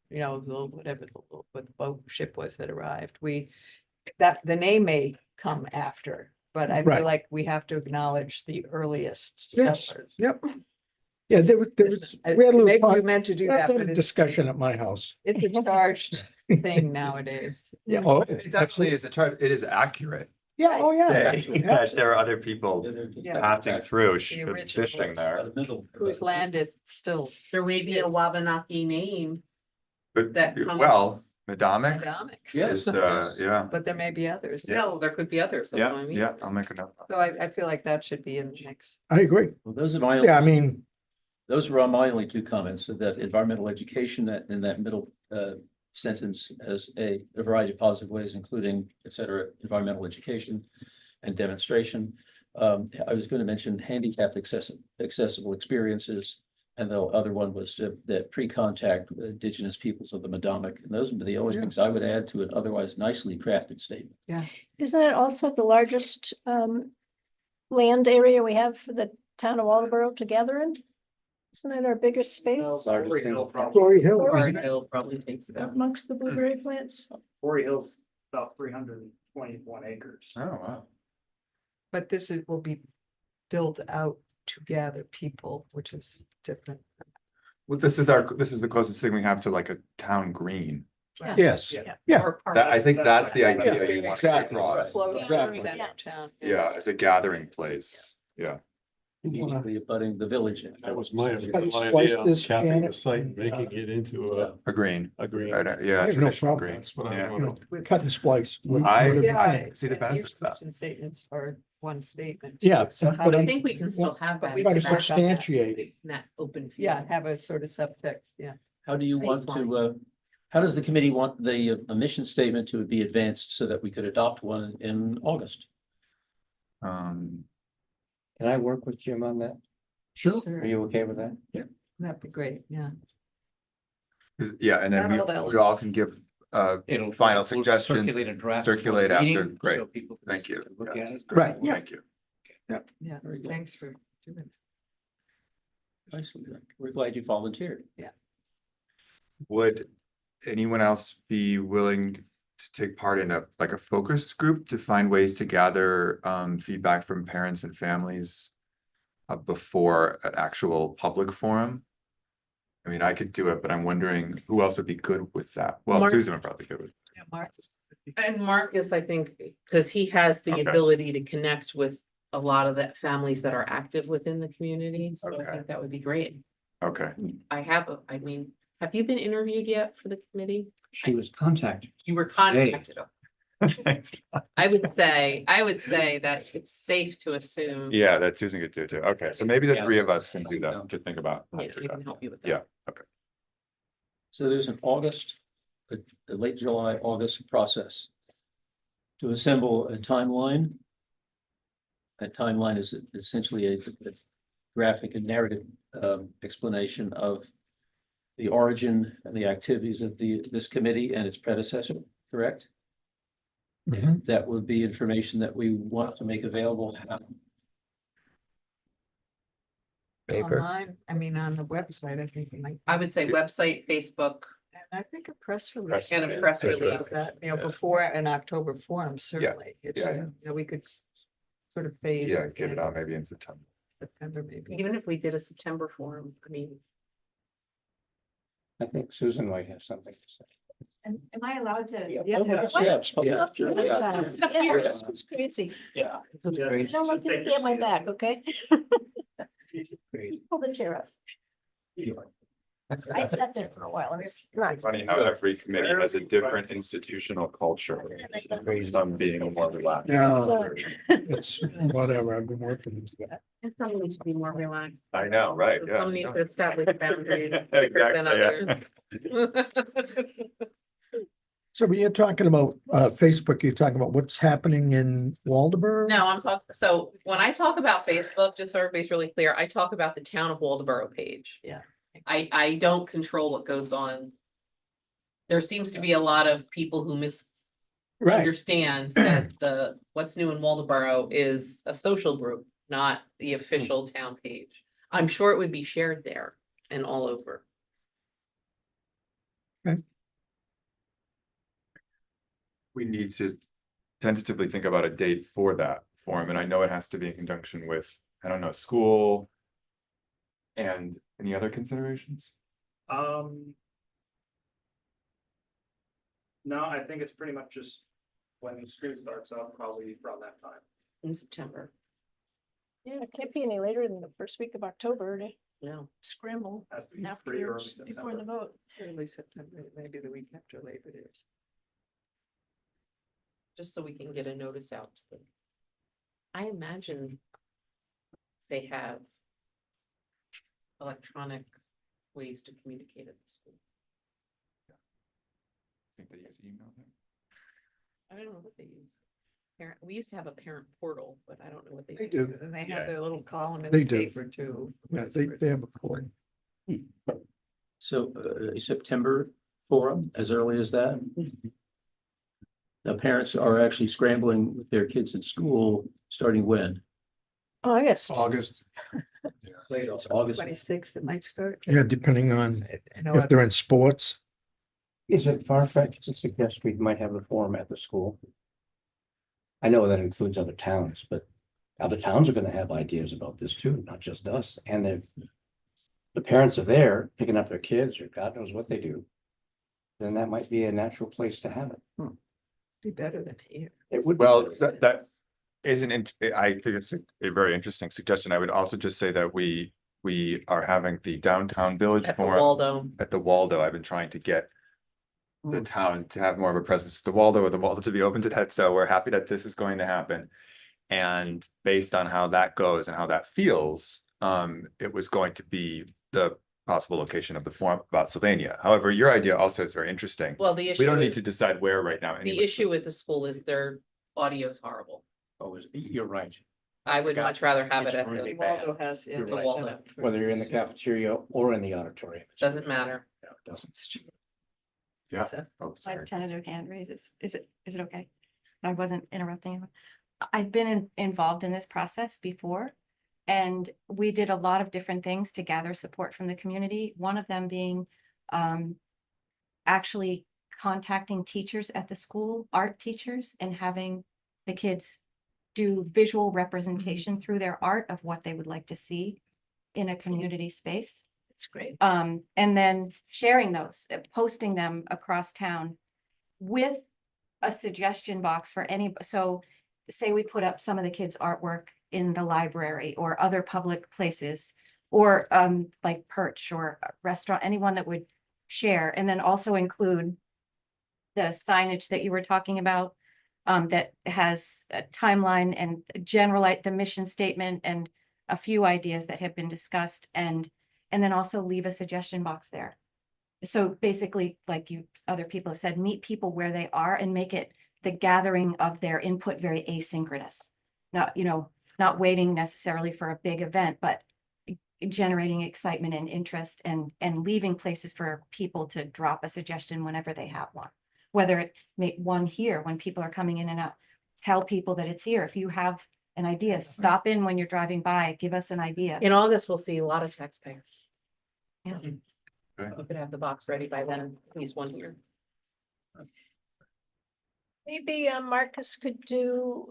[SPEAKER 8] whatever what the boat ship was that arrived. The name may come after, but I
[SPEAKER 2] Right.
[SPEAKER 8] feel like we have to acknowledge the earliest
[SPEAKER 2] Yes.
[SPEAKER 8] settlers.
[SPEAKER 2] Yep. Yeah, there was,
[SPEAKER 8] I-
[SPEAKER 2] we had a
[SPEAKER 8] Maybe you
[SPEAKER 2] little
[SPEAKER 8] meant to do
[SPEAKER 2] we had
[SPEAKER 8] that,
[SPEAKER 2] a
[SPEAKER 8] but
[SPEAKER 2] little
[SPEAKER 8] it's
[SPEAKER 2] discussion at my house.
[SPEAKER 8] it's a charged thing nowadays.
[SPEAKER 2] Yeah, oh,
[SPEAKER 6] It definitely is it is accurate.
[SPEAKER 2] yeah, oh, yeah.
[SPEAKER 6] Say that there are other people
[SPEAKER 8] Yeah.
[SPEAKER 6] passing through,
[SPEAKER 8] The original
[SPEAKER 6] fishing there.
[SPEAKER 8] Who's landed still.
[SPEAKER 3] There may be a Wabanaki name
[SPEAKER 6] But,
[SPEAKER 3] that comes.
[SPEAKER 6] well, Madamic
[SPEAKER 8] Adamic.
[SPEAKER 6] is, yeah,
[SPEAKER 8] But there may be others.
[SPEAKER 3] No, there could be others. That's what I
[SPEAKER 6] yeah,
[SPEAKER 3] mean.
[SPEAKER 6] yeah, I'll make a note.
[SPEAKER 8] So I feel like that should be in the mix.
[SPEAKER 2] I agree.
[SPEAKER 1] Well, those are my.
[SPEAKER 2] Yeah, I mean,
[SPEAKER 1] Those were my only two comments, so that environmental education, that in that middle sentence as a variety of positive ways, including, et cetera, environmental education and demonstration. I was going to mention handicapped accessible experiences. And the other one was that pre-contact with indigenous peoples of the Madamic. And those would be the only things I would add to an otherwise nicely crafted statement.
[SPEAKER 7] Isn't it also the largest land area we have for the town of Waldeboro to gather in? Isn't that our biggest space
[SPEAKER 5] Quarry Hill probably,
[SPEAKER 2] Glory Hill,
[SPEAKER 3] Or
[SPEAKER 2] isn't it?
[SPEAKER 3] Hill probably takes that.
[SPEAKER 7] amongst the blueberry plants?
[SPEAKER 5] Quarry Hill's about 321 acres.
[SPEAKER 6] Oh, wow.
[SPEAKER 8] But will be built out to gather people, which is different.
[SPEAKER 6] Well, this is the closest thing we have to like a town green.
[SPEAKER 2] Yes,
[SPEAKER 5] Yeah.
[SPEAKER 2] yeah.
[SPEAKER 3] Or park.
[SPEAKER 6] That, I think that's the
[SPEAKER 5] Yeah,
[SPEAKER 6] idea you want to
[SPEAKER 2] exactly.
[SPEAKER 6] across.
[SPEAKER 8] Close to
[SPEAKER 2] Exactly.
[SPEAKER 8] center of town.
[SPEAKER 6] Yeah, as a gathering place, yeah.
[SPEAKER 1] Immediately abutting the village.
[SPEAKER 9] That was my
[SPEAKER 2] Splice
[SPEAKER 9] idea,
[SPEAKER 2] this
[SPEAKER 9] capping
[SPEAKER 2] and
[SPEAKER 9] the
[SPEAKER 2] it-
[SPEAKER 9] site, and making it into
[SPEAKER 6] A green,
[SPEAKER 9] a green.
[SPEAKER 6] yeah,
[SPEAKER 2] I have no
[SPEAKER 6] traditional
[SPEAKER 2] problem.
[SPEAKER 6] green.
[SPEAKER 9] That's what I
[SPEAKER 6] Yeah.
[SPEAKER 2] You know,
[SPEAKER 9] wanted.
[SPEAKER 2] cut and splice.
[SPEAKER 6] I-
[SPEAKER 8] Yeah.
[SPEAKER 6] see the
[SPEAKER 8] and
[SPEAKER 6] benefit
[SPEAKER 8] your
[SPEAKER 6] of that.
[SPEAKER 8] mission statements are one statement.
[SPEAKER 2] Yeah,
[SPEAKER 8] So how
[SPEAKER 2] but
[SPEAKER 8] do
[SPEAKER 3] I
[SPEAKER 8] you-
[SPEAKER 3] think we can still have
[SPEAKER 8] But
[SPEAKER 3] that.
[SPEAKER 8] we
[SPEAKER 2] Try to
[SPEAKER 8] can back up that.
[SPEAKER 2] substantiate it.
[SPEAKER 3] in that open.
[SPEAKER 8] Yeah,
[SPEAKER 3] field.
[SPEAKER 8] have a sort of subtext, yeah.
[SPEAKER 1] How do you want
[SPEAKER 3] Baseline.
[SPEAKER 1] to, how does the committee want the mission statement to be advanced so that we could adopt one in August?
[SPEAKER 6] Um,
[SPEAKER 10] Can I work with Jim on that?
[SPEAKER 2] Sure.
[SPEAKER 10] Are you okay with that?
[SPEAKER 8] That'd be great, yeah.
[SPEAKER 6] yeah, and then
[SPEAKER 8] Not all the
[SPEAKER 6] we all can give,
[SPEAKER 10] It'll.
[SPEAKER 6] Final
[SPEAKER 10] we'll
[SPEAKER 6] suggestions,
[SPEAKER 10] Circulate a draft.
[SPEAKER 6] circulate
[SPEAKER 10] before the
[SPEAKER 6] after.
[SPEAKER 10] meeting,
[SPEAKER 6] Great.
[SPEAKER 10] so people can
[SPEAKER 6] Thank you.
[SPEAKER 10] Look
[SPEAKER 6] Yes.
[SPEAKER 10] at it.
[SPEAKER 2] Right, yeah.
[SPEAKER 6] Thank you.
[SPEAKER 8] Yeah,
[SPEAKER 1] Very good.
[SPEAKER 8] thanks for doing it.
[SPEAKER 1] Nicely done. We're glad you volunteered.
[SPEAKER 6] Would anyone else be willing to take part in a focus group to find ways to gather feedback from parents and families before an actual public forum? I mean, I could do it, but I'm wondering who else would be good with that? Well,
[SPEAKER 3] Mark-
[SPEAKER 6] Susan would probably be good with.
[SPEAKER 8] Yeah, Mark.
[SPEAKER 3] And Marcus, I think, because he has the
[SPEAKER 6] Okay.
[SPEAKER 3] ability to connect with a lot of the families that are active within the community, so I
[SPEAKER 6] Okay.
[SPEAKER 3] think that would be great.
[SPEAKER 6] Okay,
[SPEAKER 3] I mean, have you been interviewed yet for the committee?
[SPEAKER 10] She was contacted.
[SPEAKER 3] You were contacted. I would say that it's safe to assume.
[SPEAKER 6] yeah, that Susan could do it too. Okay, so maybe the
[SPEAKER 10] Yeah.
[SPEAKER 6] three of us can do that, to think about. how
[SPEAKER 3] Yeah,
[SPEAKER 6] to
[SPEAKER 3] we
[SPEAKER 6] do
[SPEAKER 3] can
[SPEAKER 6] that.
[SPEAKER 3] help you with
[SPEAKER 6] Yeah.
[SPEAKER 3] that.
[SPEAKER 1] So there's an August, the late July, August process to assemble a timeline. That timeline is essentially a graphic and narrative explanation of the origin and the activities of this committee and its predecessor, correct? And that would be information that we want to make available.
[SPEAKER 4] Paper.
[SPEAKER 8] Online, I mean, on the website, I think.
[SPEAKER 3] I would say website, Facebook,
[SPEAKER 8] And I think a press release.
[SPEAKER 3] and a press
[SPEAKER 8] about
[SPEAKER 3] release.
[SPEAKER 8] that, you know, before an October forum, certainly. It
[SPEAKER 6] yeah,
[SPEAKER 8] should, you know, we could sort of phase.
[SPEAKER 6] Yeah, get it out maybe in September.
[SPEAKER 8] September maybe.
[SPEAKER 3] Even if we did a September forum, I mean,
[SPEAKER 10] I think Susan might have something to say.
[SPEAKER 7] And am I allowed to?
[SPEAKER 8] Yeah.
[SPEAKER 1] Yeah.
[SPEAKER 7] Yeah, it's crazy.
[SPEAKER 1] Yeah.
[SPEAKER 10] Great.
[SPEAKER 7] No one's gonna get my back, okay? Pull the chair up. I sat there for a while, and it's nice.
[SPEAKER 6] Funny how every committee has a different institutional culture based on being more relaxed.
[SPEAKER 2] Yeah, it's whatever, I've been working with that.
[SPEAKER 3] and some need to be more relaxed.
[SPEAKER 6] I know, right, yeah.
[SPEAKER 3] Some need to establish boundaries quicker than
[SPEAKER 6] Exactly, yeah.
[SPEAKER 3] others.
[SPEAKER 2] So when you're talking about Facebook, you're talking about what's happening in Waldeboro?
[SPEAKER 3] No, I'm talking, so when I talk about Facebook, just so everybody's really clear, I talk about the town of Waldeboro page.
[SPEAKER 8] Yeah.
[SPEAKER 3] I don't control what goes on. There seems to be a lot of people who
[SPEAKER 2] Right,
[SPEAKER 3] misunderstand that what's new in Waldeboro is a social group, not the official town page. I'm sure it would be shared there and all over.
[SPEAKER 6] We need to tentatively think about a date for that forum, and I know it has to be in conjunction with, I don't know, school. And any other considerations?
[SPEAKER 5] No, I think it's pretty much just when school starts up, probably around that time.
[SPEAKER 3] In September.
[SPEAKER 7] Yeah, it can't be any later than the first week of October.
[SPEAKER 3] No,
[SPEAKER 7] scramble
[SPEAKER 5] Has to be pretty early
[SPEAKER 7] afterwards before the
[SPEAKER 5] September.
[SPEAKER 7] vote.
[SPEAKER 8] Early September, maybe the week after Labor Day.
[SPEAKER 3] just so we can get a notice out to them. I imagine they have electronic ways to communicate at the school.
[SPEAKER 6] think they use email there.
[SPEAKER 3] I don't know what they use. Parent, we used to have a parent portal, but I don't know what they
[SPEAKER 2] They
[SPEAKER 3] do.
[SPEAKER 2] do.
[SPEAKER 8] And they
[SPEAKER 5] Yeah.
[SPEAKER 8] have their little column in
[SPEAKER 2] They
[SPEAKER 8] the
[SPEAKER 2] do.
[SPEAKER 8] paper too.
[SPEAKER 2] Yeah, they have a point.
[SPEAKER 1] So September forum, as early as that? The parents are actually scrambling with their kids in school, starting when?
[SPEAKER 7] August.
[SPEAKER 9] August.
[SPEAKER 1] It's August.
[SPEAKER 8] 26th, it might start.
[SPEAKER 2] Yeah, depending on
[SPEAKER 8] I know
[SPEAKER 2] if they're in sports.
[SPEAKER 10] Is it far-fetched to suggest we might have a forum at the school? I know that includes other towns, but other towns are gonna have ideas about this too, not just us, and the parents are there picking up their kids, or God knows what they do. Then that might be a natural place to have it.
[SPEAKER 8] be better than here.
[SPEAKER 10] It would. be
[SPEAKER 6] Well,
[SPEAKER 10] better.
[SPEAKER 6] that isn't, I think it's a very interesting suggestion. I would also just say that we are having the downtown village
[SPEAKER 3] At the
[SPEAKER 6] forum
[SPEAKER 3] Waldo.
[SPEAKER 6] at the Waldo. I've been trying to get the town to have more of a presence at the Waldo, or the Waldo to be open to that. So we're happy that this is going to happen. And based on how that goes and how that feels, it was going to be the possible location of the forum about Sylvania. However, your idea also is very interesting.
[SPEAKER 3] Well, the
[SPEAKER 6] We
[SPEAKER 3] issue
[SPEAKER 6] don't need
[SPEAKER 3] is,
[SPEAKER 6] to decide where right now.
[SPEAKER 3] the
[SPEAKER 6] anyway.
[SPEAKER 3] issue with the school is their audio is horrible.
[SPEAKER 10] Oh, you're right.
[SPEAKER 3] I would much rather have it
[SPEAKER 10] It's
[SPEAKER 3] at
[SPEAKER 10] really
[SPEAKER 3] the,
[SPEAKER 10] bad.
[SPEAKER 8] Waldo has. yeah,
[SPEAKER 10] You're
[SPEAKER 8] they
[SPEAKER 10] right.
[SPEAKER 8] set up for-
[SPEAKER 10] Whether you're in the cafeteria or in the auditorium.
[SPEAKER 3] doesn't matter.
[SPEAKER 10] No, it doesn't.
[SPEAKER 6] Yeah.
[SPEAKER 8] So,
[SPEAKER 6] Oh,
[SPEAKER 11] My
[SPEAKER 6] sorry.
[SPEAKER 11] tentative hand raises. Is it okay? I wasn't interrupting you. I've been involved in this process before. And we did a lot of different things to gather support from the community. One of them being actually contacting teachers at the school, art teachers, and having the kids do visual representation through their art of what they would like to see in a community space.
[SPEAKER 7] It's great.
[SPEAKER 11] And then sharing those, posting them across town with a suggestion box for any, so say we put up some of the kids' artwork in the library or other public places, or like Perch or a restaurant, anyone that would share, and then also include the signage that you were talking about, that has a timeline and the mission statement and a few ideas that have been discussed, and then also leave a suggestion box there. So basically, like other people have said, meet people where they are and make it the gathering of their input very asynchronous. Not waiting necessarily for a big event, but generating excitement and interest, and leaving places for people to drop a suggestion whenever they have one. Whether it make one here when people are coming in and out, tell people that it's here. If you have an idea, stop in when you're driving by, give us an idea.
[SPEAKER 3] In August, we'll see a lot of taxpayers.
[SPEAKER 11] Yeah.
[SPEAKER 6] Okay.
[SPEAKER 3] You could have the box ready by then, at least one here.
[SPEAKER 7] Maybe Marcus could do,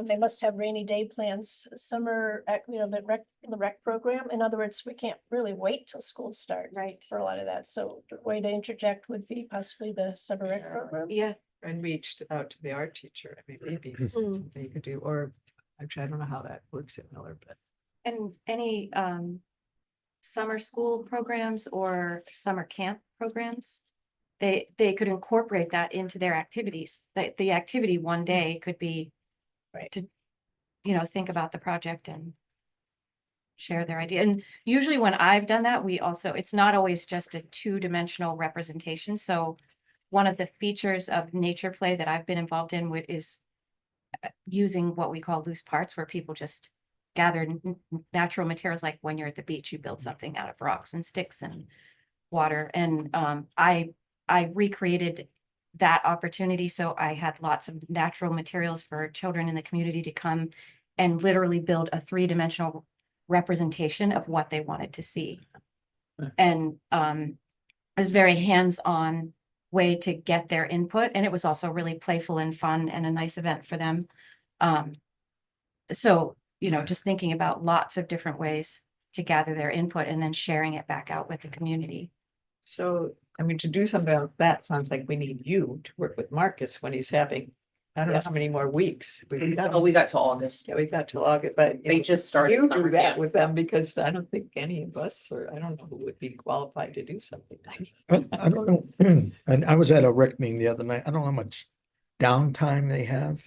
[SPEAKER 7] they must have rainy day plans, summer, the rec program. In other words, we can't really wait till school starts.
[SPEAKER 11] Right.
[SPEAKER 7] For a lot of that. So the way to interject would be possibly the summer rec program.
[SPEAKER 11] Yeah,
[SPEAKER 8] And reached out to the art teacher. I mean, maybe
[SPEAKER 7] Mm.
[SPEAKER 8] something you could do, or actually, I don't know how that works at Miller, but.
[SPEAKER 11] and any summer school programs or summer camp programs, they could incorporate that into their activities. The activity one day could be
[SPEAKER 7] Right.
[SPEAKER 11] to, think about the project and share their idea. And usually when I've done that, it's not always just a two-dimensional representation. So one of the features of nature play that I've been involved in is using what we call loose parts, where people just gather natural materials. Like when you're at the beach, you build something out of rocks and sticks and water. And I recreated that opportunity. So I had lots of natural materials for children in the community to come and literally build a three-dimensional representation of what they wanted to see. And it was a very hands-on way to get their input. And it was also really playful and fun and a nice event for them. So, just thinking about lots of different ways to gather their input and then sharing it back out with the community.
[SPEAKER 8] So, I mean, to do something like that sounds like we need you to work with Marcus when he's having I don't know how many more weeks. We've got,
[SPEAKER 3] Oh, we got to August.
[SPEAKER 8] yeah, we got till August, but you
[SPEAKER 3] They
[SPEAKER 8] know,
[SPEAKER 3] just started
[SPEAKER 8] you
[SPEAKER 3] summer
[SPEAKER 8] do that
[SPEAKER 3] camp.
[SPEAKER 8] with them because I don't think any of us, or I don't know who would be qualified to do something like.
[SPEAKER 2] I don't know. And I was at a rec meeting the other night. I don't know how much downtime they have.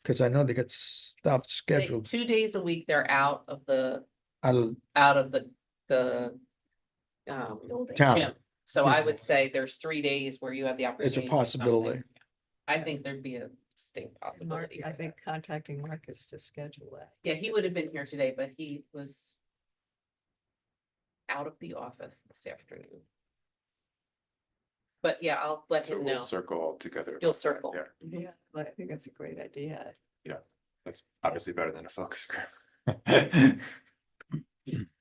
[SPEAKER 2] Cause I know they got stuff
[SPEAKER 3] They-
[SPEAKER 2] scheduled
[SPEAKER 3] 2 days a week, they're out of the,
[SPEAKER 2] out of
[SPEAKER 3] the
[SPEAKER 7] Building.
[SPEAKER 2] town.
[SPEAKER 3] gym. So
[SPEAKER 2] Yeah.
[SPEAKER 3] I would say there's 3 days where you have the opportunity.
[SPEAKER 2] It's a
[SPEAKER 3] to do something.
[SPEAKER 2] possibility.
[SPEAKER 3] I think there'd be a distinct
[SPEAKER 8] Mark,
[SPEAKER 3] possibility.
[SPEAKER 8] I
[SPEAKER 3] for
[SPEAKER 8] think
[SPEAKER 3] that.
[SPEAKER 8] contacting Marcus to schedule that.
[SPEAKER 3] Yeah, he would have been here today, but he was out of the office this afternoon. But yeah, I'll let
[SPEAKER 6] So
[SPEAKER 3] him
[SPEAKER 6] we'll
[SPEAKER 3] know.
[SPEAKER 6] circle all together.
[SPEAKER 3] You'll
[SPEAKER 6] about that,
[SPEAKER 3] circle.
[SPEAKER 6] Yeah,
[SPEAKER 8] Yeah, I think that's a great idea.
[SPEAKER 6] that's obviously better than a focus group.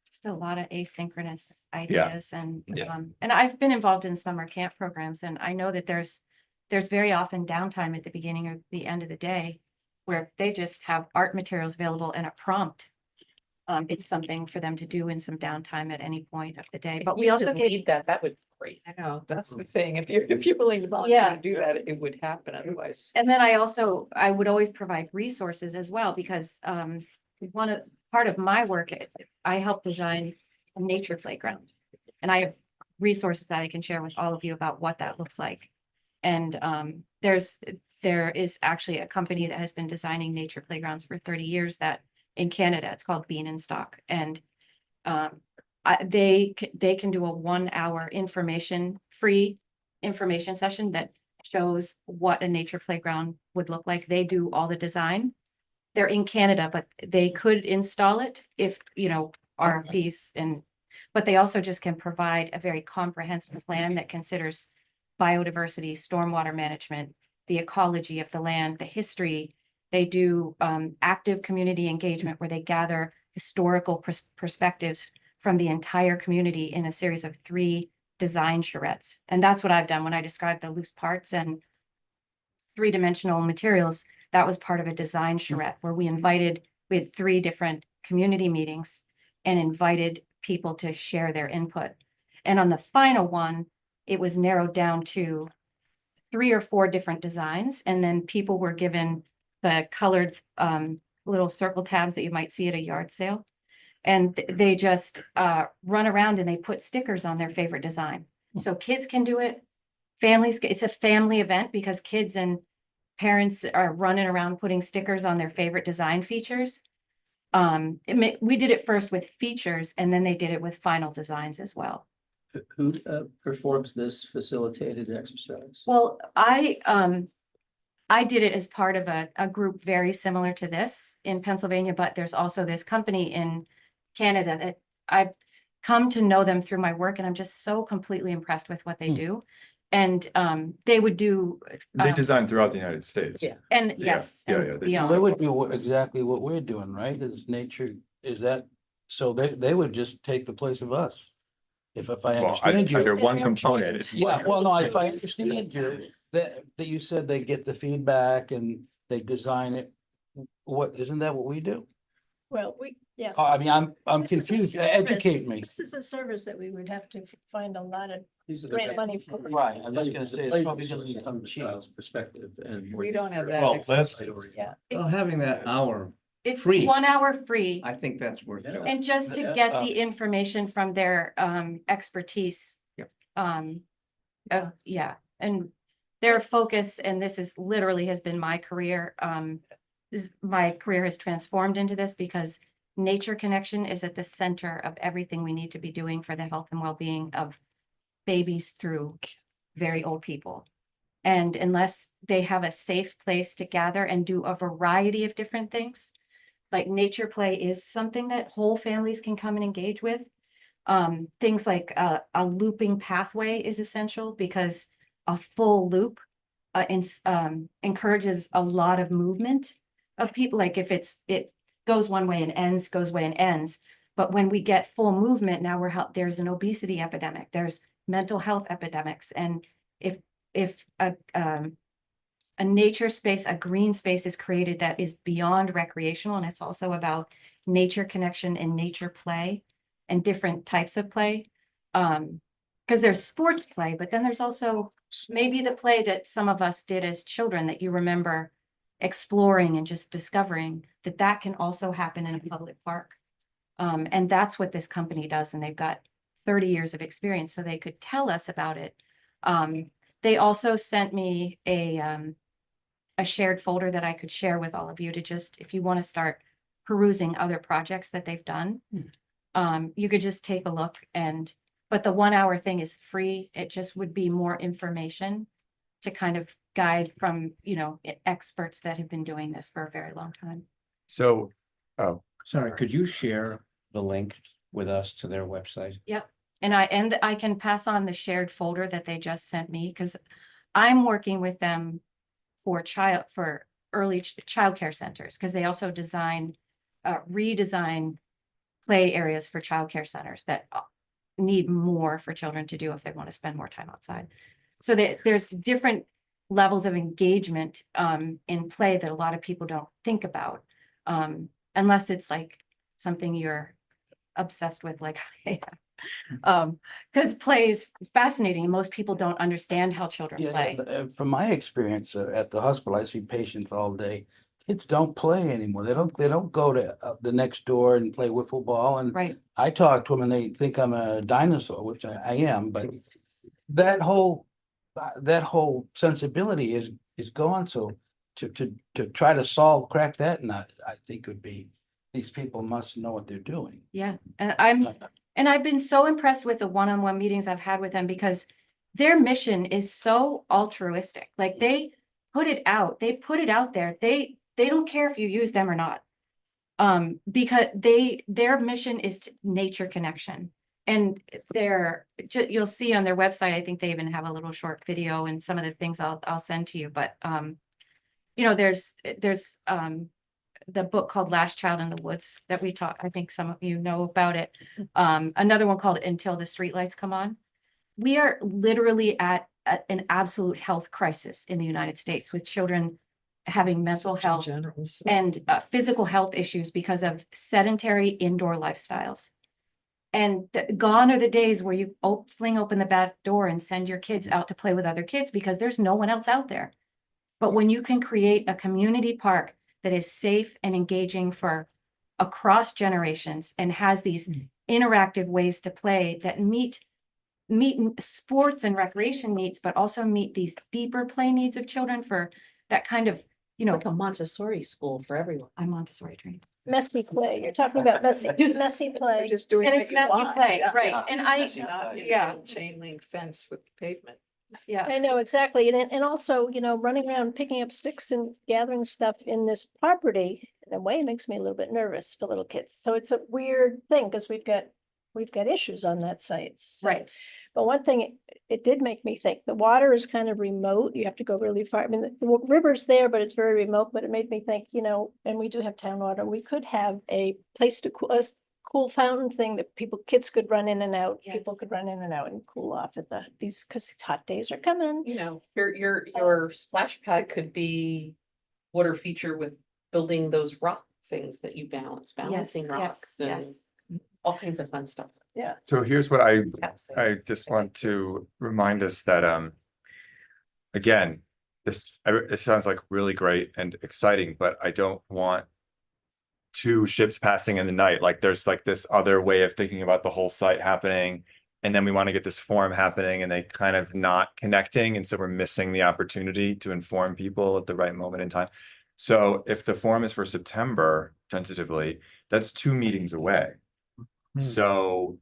[SPEAKER 11] Just a lot of asynchronous ideas
[SPEAKER 6] Yeah.
[SPEAKER 11] and I've been involved in summer camp programs and I know that there's very often downtime at the beginning or the end of the day where they just have art materials available and a prompt. It's something for them to do in some downtime at any point of the day,
[SPEAKER 3] If
[SPEAKER 11] but we
[SPEAKER 3] you
[SPEAKER 11] also
[SPEAKER 3] could
[SPEAKER 11] get,
[SPEAKER 3] lead that, that would be great.
[SPEAKER 8] I know, that's the thing. If you're willing to volunteer
[SPEAKER 11] Yeah.
[SPEAKER 8] to do that, it would happen otherwise.
[SPEAKER 11] and then I would always provide resources as well because part of my work, I help design a nature playground. And I have resources that I can share with all of you about what that looks like. And there is actually a company that has been designing nature playgrounds for 30 years that in Canada, it's called Bean and Stock. And they can do a 1 hour free information session that shows what a nature playground would look like. They do all the design. They're in Canada, but they could install it if, RFPs but they also just can provide a very comprehensive plan that considers biodiversity, stormwater management, the ecology of the land, the history. They do active community engagement where they gather historical perspectives from the entire community in a series of 3 design charrettes. And that's what I've done when I described the loose parts and 3-dimensional materials. That was part of a design charrette where we had 3 different community meetings and invited people to share their input. And on the final one, it was narrowed down to 3 or 4 different designs. And then people were given the colored little circle tabs that you might see at a yard sale. And they just run around and they put stickers on their favorite design. So kids can do it. It's a family event because kids and parents are running around putting stickers on their favorite design features. We did it first with features and then they did it with final designs as well.
[SPEAKER 1] Who performs this facilitated exercise?
[SPEAKER 11] Well, I did it as part of a group very similar to this in Pennsylvania, but there's also this company in Canada that I've come to know them through my work and I'm just so completely impressed with what they do. And they would do.
[SPEAKER 6] They design throughout the United States.
[SPEAKER 3] Yeah.
[SPEAKER 11] And
[SPEAKER 6] Yeah,
[SPEAKER 11] yes.
[SPEAKER 6] yeah,
[SPEAKER 11] and
[SPEAKER 6] yeah, they
[SPEAKER 11] beyond.
[SPEAKER 4] So they would do exactly what we're doing, right? So they would just take the place of us. If I
[SPEAKER 6] Well,
[SPEAKER 4] understand
[SPEAKER 6] under
[SPEAKER 4] you.
[SPEAKER 6] one component. it's-
[SPEAKER 4] Yeah, well, no, if I understand you, that you said they get the feedback and they design it. Isn't that what we do?
[SPEAKER 7] Well, yeah.
[SPEAKER 4] I mean, I'm
[SPEAKER 7] This is a
[SPEAKER 4] confused.
[SPEAKER 7] service.
[SPEAKER 4] Educate me.
[SPEAKER 7] This is a service that we would have to find a lot of
[SPEAKER 1] These are the
[SPEAKER 7] grant money for.
[SPEAKER 4] Right, I was gonna say, it's probably gonna be some cheap.
[SPEAKER 1] Child's perspective and.
[SPEAKER 8] We don't have that.
[SPEAKER 9] Well,
[SPEAKER 8] exercise.
[SPEAKER 9] that's-
[SPEAKER 7] Yeah.
[SPEAKER 10] Well, having that hour,
[SPEAKER 11] It's
[SPEAKER 10] free.
[SPEAKER 11] 1 hour free.
[SPEAKER 10] I think that's worth it.
[SPEAKER 11] And just to get the information from their expertise.
[SPEAKER 10] Yep.
[SPEAKER 11] Yeah, and their focus, and this is literally has been my career. My career has transformed into this because nature connection is at the center of everything we need to be doing for the health and well-being of babies through very old people. And unless they have a safe place to gather and do a variety of different things, like nature play is something that whole families can come and engage with. Things like a looping pathway is essential because a full loop encourages a lot of movement of people. Like if it goes one way and ends, goes way and ends. But when we get full movement, now there's an obesity epidemic, there's mental health epidemics. And if a nature space, a green space is created that is beyond recreational, and it's also about nature connection and nature play and different types of play. Because there's sports play, but then there's also maybe the play that some of us did as children that you remember exploring and just discovering that that can also happen in a public park. And that's what this company does, and they've got 30 years of experience, so they could tell us about it. They also sent me a shared folder that I could share with all of you to just, if you want to start perusing other projects that they've done, you could just take a look but the 1 hour thing is free. It just would be more information to kind of guide from, experts that have been doing this for a very long time.
[SPEAKER 6] So, oh,
[SPEAKER 10] Sorry, could you share the link with us to their website?
[SPEAKER 11] And I can pass on the shared folder that they just sent me, because I'm working with them for early childcare centers, because they also redesign play areas for childcare centers that need more for children to do if they want to spend more time outside. So there's different levels of engagement in play that a lot of people don't think about, unless it's like something you're obsessed with, like I am. Because play is fascinating and most people don't understand how children play.
[SPEAKER 4] From my experience at the hospital, I see patients all day. Kids don't play anymore. They don't go to the next door and play wiffle ball. And
[SPEAKER 11] Right.
[SPEAKER 4] I talk to them and they think I'm a dinosaur, which I am. But that whole sensibility is gone. So to try to crack that nut, I think would be, these people must know what they're doing.
[SPEAKER 11] Yeah, and I've been so impressed with the one-on-one meetings I've had with them, because their mission is so altruistic. Like they put it out there. They don't care if you use them or not. Because their mission is nature connection. And you'll see on their website, I think they even have a little short video and some of the things I'll send to you. But there's the book called Last Child in the Woods that we taught. I think some of you know about it. Another one called Until the Streetlights Come On. We are literally at an absolute health crisis in the United States, with children having mental health and physical health issues because of sedentary indoor lifestyles. And gone are the days where you fling open the back door and send your kids out to play with other kids because there's no one else out there. But when you can create a community park that is safe and engaging for across generations and has these interactive ways to play that meet sports and recreation needs, but also meet these deeper play needs of children for that kind of,
[SPEAKER 3] Like a Montessori school for everyone.
[SPEAKER 11] I'm Montessori trained.
[SPEAKER 7] Messy play. You're talking about messy play.
[SPEAKER 8] Just doing.
[SPEAKER 11] And it's messy play, right? And
[SPEAKER 8] Chain link fence with pavement.
[SPEAKER 11] yeah.
[SPEAKER 7] I know, exactly. And also, running around picking up sticks and gathering stuff in this property, in a way, makes me a little bit nervous for little kids. So it's a weird thing because we've got issues on that site. So-
[SPEAKER 11] Right.
[SPEAKER 7] But one thing it did make me think, the water is kind of remote. You have to go really far. I mean, the river's there, but it's very remote. But it made me think, and we do have town water. We could have a place to cool, a cool fountain thing that kids could run in and out. People
[SPEAKER 11] Yes.
[SPEAKER 7] could run in and out and cool off at because it's hot days are coming.
[SPEAKER 3] Your splash pad could be water feature with building those rock things that you balancing rocks and
[SPEAKER 11] Yes.
[SPEAKER 3] all kinds of fun stuff.
[SPEAKER 7] Yeah.
[SPEAKER 6] so here's what I
[SPEAKER 3] Absolutely.
[SPEAKER 6] just want to remind us that, again, it sounds like really great and exciting, but I don't want two ships passing in the night. Like there's like this other way of thinking about the whole site happening. And then we want to get this forum happening and they kind of not connecting. And so we're missing the opportunity to inform people at the right moment in time. So if the forum is for September, tentatively, that's 2 meetings away. So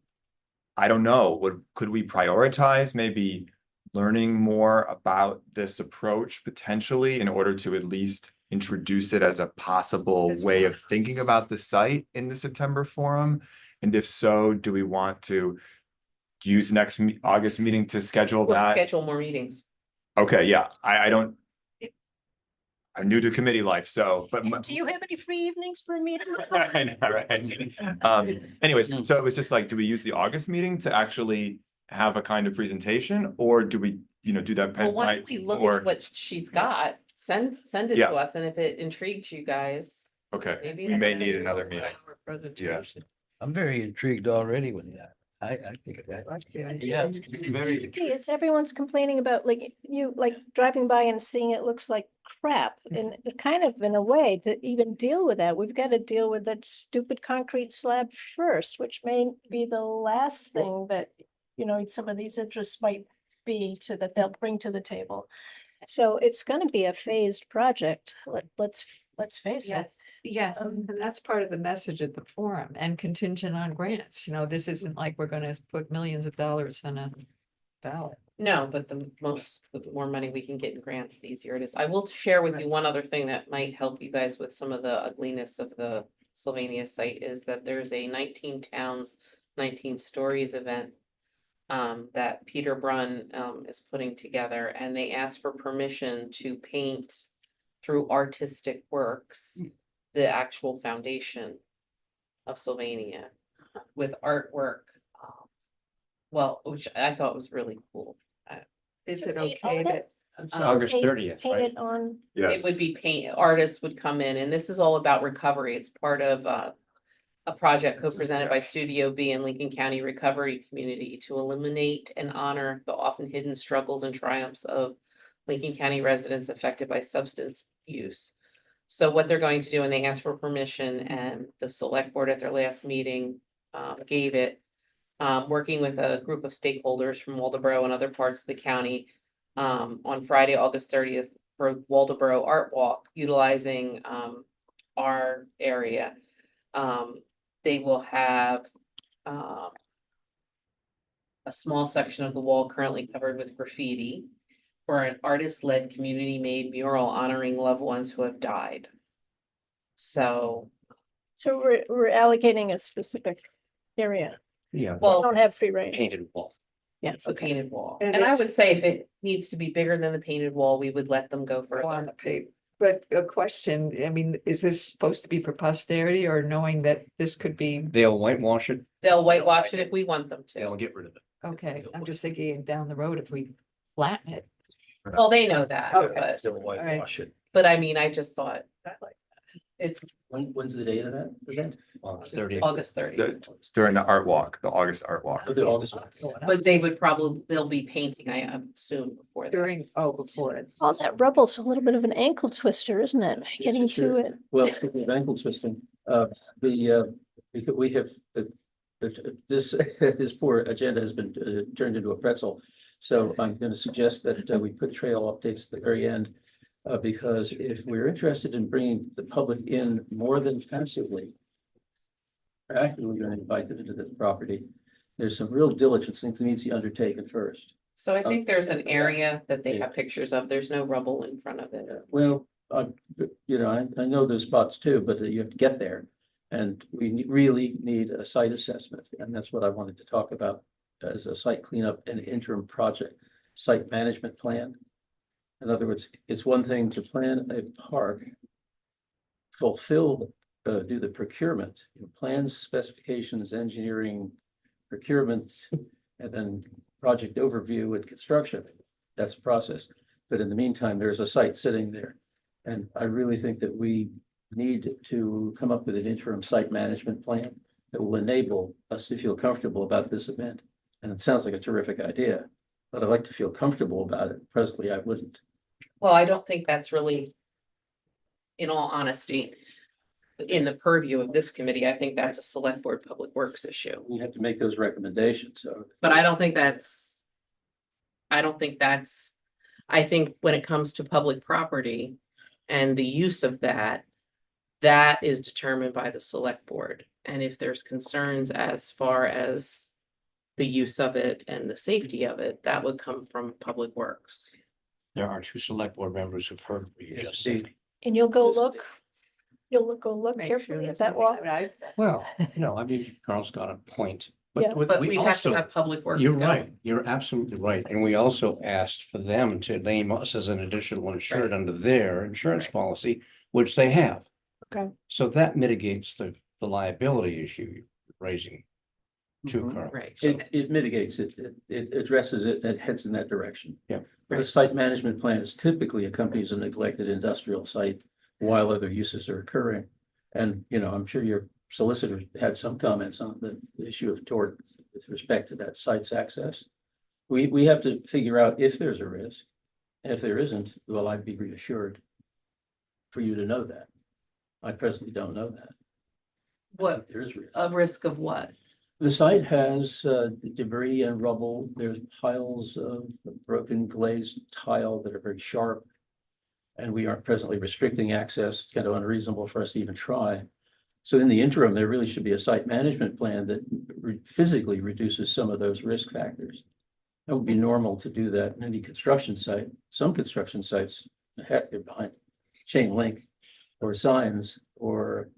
[SPEAKER 6] I don't know, could we prioritize maybe learning more about this approach potentially in order to at least introduce it as a possible way of thinking about the site in the September forum? And if so, do we want to use next August meeting to schedule
[SPEAKER 3] We'll
[SPEAKER 6] that?
[SPEAKER 3] schedule more meetings.
[SPEAKER 6] Okay, yeah, I'm new to committee life, so, but.
[SPEAKER 7] Do you have any free evenings for a meeting?
[SPEAKER 6] I know, right? Anyways, so it was just like, do we use the August meeting to actually have a kind of presentation, or do we, do that?
[SPEAKER 3] Well, why don't we look at what she's got, send it
[SPEAKER 6] Yeah.
[SPEAKER 3] to us, and if it intrigues you guys,
[SPEAKER 6] Okay,
[SPEAKER 3] maybe
[SPEAKER 6] we
[SPEAKER 3] it's
[SPEAKER 6] may
[SPEAKER 3] something
[SPEAKER 6] need
[SPEAKER 3] we'll
[SPEAKER 6] another
[SPEAKER 3] look
[SPEAKER 6] meeting.
[SPEAKER 3] at.
[SPEAKER 8] Presentation.
[SPEAKER 4] I'm very intrigued already with that. I think that,
[SPEAKER 8] Yeah.
[SPEAKER 4] yeah, it's very,
[SPEAKER 7] Hey, it's everyone's complaining about like you like driving by and seeing it looks like crap and kind of in a way to even deal with that, we've got to deal with that stupid concrete slab first, which may be the last thing that, you know, some of these interests might be to that they'll bring to the table. So it's gonna be a phased project. Let's face it.
[SPEAKER 11] Yes, yes.
[SPEAKER 8] And that's part of the message at the forum and contingent on grants. You know, this isn't like we're gonna put millions of dollars on a ballot.
[SPEAKER 3] No, but the more money we can get in grants, the easier it is. I will share with you one other thing that might help you guys with some of the ugliness of the Sylvania site is that there's a 19 towns, 19 stories event that Peter Brunn is putting together, and they asked for permission to paint through artistic works the actual foundation of Sylvania with artwork. Well, which I thought was really cool.
[SPEAKER 8] Is
[SPEAKER 7] To
[SPEAKER 8] it
[SPEAKER 7] paint
[SPEAKER 8] okay
[SPEAKER 7] on
[SPEAKER 8] that,
[SPEAKER 10] It's August
[SPEAKER 7] Paint-
[SPEAKER 10] 30th,
[SPEAKER 7] Paint
[SPEAKER 10] right?
[SPEAKER 7] it on,
[SPEAKER 3] It would be artists would come in, and this is all about recovery. It's part of a project co-presented by Studio B and Lincoln County Recovery Community to eliminate and honor the often hidden struggles and triumphs of Lincoln County residents affected by substance use. So what they're going to do, and they asked for permission, and the select board at their last meeting gave it. Working with a group of stakeholders from Waldeboro and other parts of the county on Friday, August 30th for Waldeboro Art Walk, utilizing our area. They will have a small section of the wall currently covered with graffiti for an artist-led community-made mural honoring loved ones who have died. So,
[SPEAKER 7] so we're allocating a specific area.
[SPEAKER 10] Yeah,
[SPEAKER 7] We
[SPEAKER 3] well,
[SPEAKER 7] don't have free reign.
[SPEAKER 10] painted wall.
[SPEAKER 7] Yes,
[SPEAKER 3] it's a
[SPEAKER 7] okay.
[SPEAKER 3] painted wall.
[SPEAKER 8] And
[SPEAKER 3] And I
[SPEAKER 8] it's-
[SPEAKER 3] would say if it needs to be bigger than the painted wall, we would let them go
[SPEAKER 8] go on
[SPEAKER 3] further.
[SPEAKER 8] the paper? But a question, I mean, is this supposed to be for posterity or knowing that this could be,
[SPEAKER 10] They'll whitewash it,
[SPEAKER 3] They'll whitewash it if we want them
[SPEAKER 10] they'll
[SPEAKER 3] to.
[SPEAKER 10] get rid of it.
[SPEAKER 8] okay, I'm just thinking down the road if we flatten it.
[SPEAKER 3] Well, they know that,
[SPEAKER 8] Okay.
[SPEAKER 4] still whitewash it.
[SPEAKER 3] but I mean, I just thought it's
[SPEAKER 1] When's the date of that event?
[SPEAKER 10] August 30th.
[SPEAKER 3] August 30th.
[SPEAKER 6] During the art walk, the August art walk.
[SPEAKER 1] Was it August?
[SPEAKER 3] But they would probably, they'll be painting, I assume, before that.
[SPEAKER 8] Before it.
[SPEAKER 7] All that rubble's a little bit of an ankle twister, isn't it? Getting to
[SPEAKER 1] true.
[SPEAKER 7] it.
[SPEAKER 1] Well, speaking of ankle twisting, because we have, this, this poor agenda has been turned into a pretzel. So I'm going to suggest that we put trail updates at the very end. Because if we're interested in bringing the public in more than passively, we're actively going to invite them into the property. There's some real diligence things that needs to be undertaken first.
[SPEAKER 3] So I think there's an area that they have pictures of. There's no rubble in front of it.
[SPEAKER 1] Well, you know, I know those spots too, but you have to get there. And we really need a site assessment, and that's what I wanted to talk about as a site cleanup and interim project, site management plan. In other words, it's one thing to plan a park, fulfill, do the procurement, plans, specifications, engineering, procurement, and then project overview and construction. That's a process. But in the meantime, there's a site sitting there. And I really think that we need to come up with an interim site management plan that will enable us to feel comfortable about this event. And it sounds like a terrific idea, but I'd like to feel comfortable about it. Presently, I wouldn't.
[SPEAKER 3] Well, I don't think that's really, in all honesty, in the purview of this committee. I think that's a select board public works issue.
[SPEAKER 1] We have to make those recommendations, so.
[SPEAKER 3] But I don't think that's, I think when it comes to public property and the use of that, that is determined by the select board. And if there's concerns as far as the use of it and the safety of it, that would come from public works.
[SPEAKER 10] There are 2 select board members who've heard what you
[SPEAKER 1] Yes,
[SPEAKER 10] just said.
[SPEAKER 1] indeed.
[SPEAKER 7] And you'll go look, go look
[SPEAKER 8] Make sure
[SPEAKER 7] carefully at
[SPEAKER 8] there's
[SPEAKER 7] that
[SPEAKER 8] nothing-
[SPEAKER 7] wall.
[SPEAKER 10] Well, no, I mean, Carl's got a point.
[SPEAKER 7] Yeah.
[SPEAKER 3] But we have to
[SPEAKER 10] also,
[SPEAKER 3] have public works.
[SPEAKER 10] you're
[SPEAKER 3] go.
[SPEAKER 10] right, you're absolutely right. And we also asked for them to name us as an additional insured under their insurance
[SPEAKER 3] Right.
[SPEAKER 10] policy, which they have.
[SPEAKER 7] Okay.
[SPEAKER 10] So that mitigates the liability issue you're raising too,
[SPEAKER 1] Mhm.
[SPEAKER 10] Carl.
[SPEAKER 3] Right.
[SPEAKER 10] So,
[SPEAKER 1] It mitigates it, it addresses it, it heads in that direction.
[SPEAKER 10] Yeah.
[SPEAKER 1] But a site management plan is typically accompanies a neglected industrial site while other uses are occurring. And, you know, I'm sure your solicitor had some comments on the issue of tort with respect to that site's access. We have to figure out if there's a risk. And if there isn't, well, I'd be reassured for you to know that. I presently don't know that. I
[SPEAKER 3] What,
[SPEAKER 1] think there is risk.
[SPEAKER 3] a risk of what?
[SPEAKER 1] The site has debris and rubble. There's piles of broken glazed tile that are very sharp. And we aren't presently restricting access. It's kind of unreasonable for us to even try. So in the interim, there really should be a site management plan that physically reduces some of those risk factors. That would be normal to do that in any construction site. Some construction sites, heck, they're behind chain link or signs or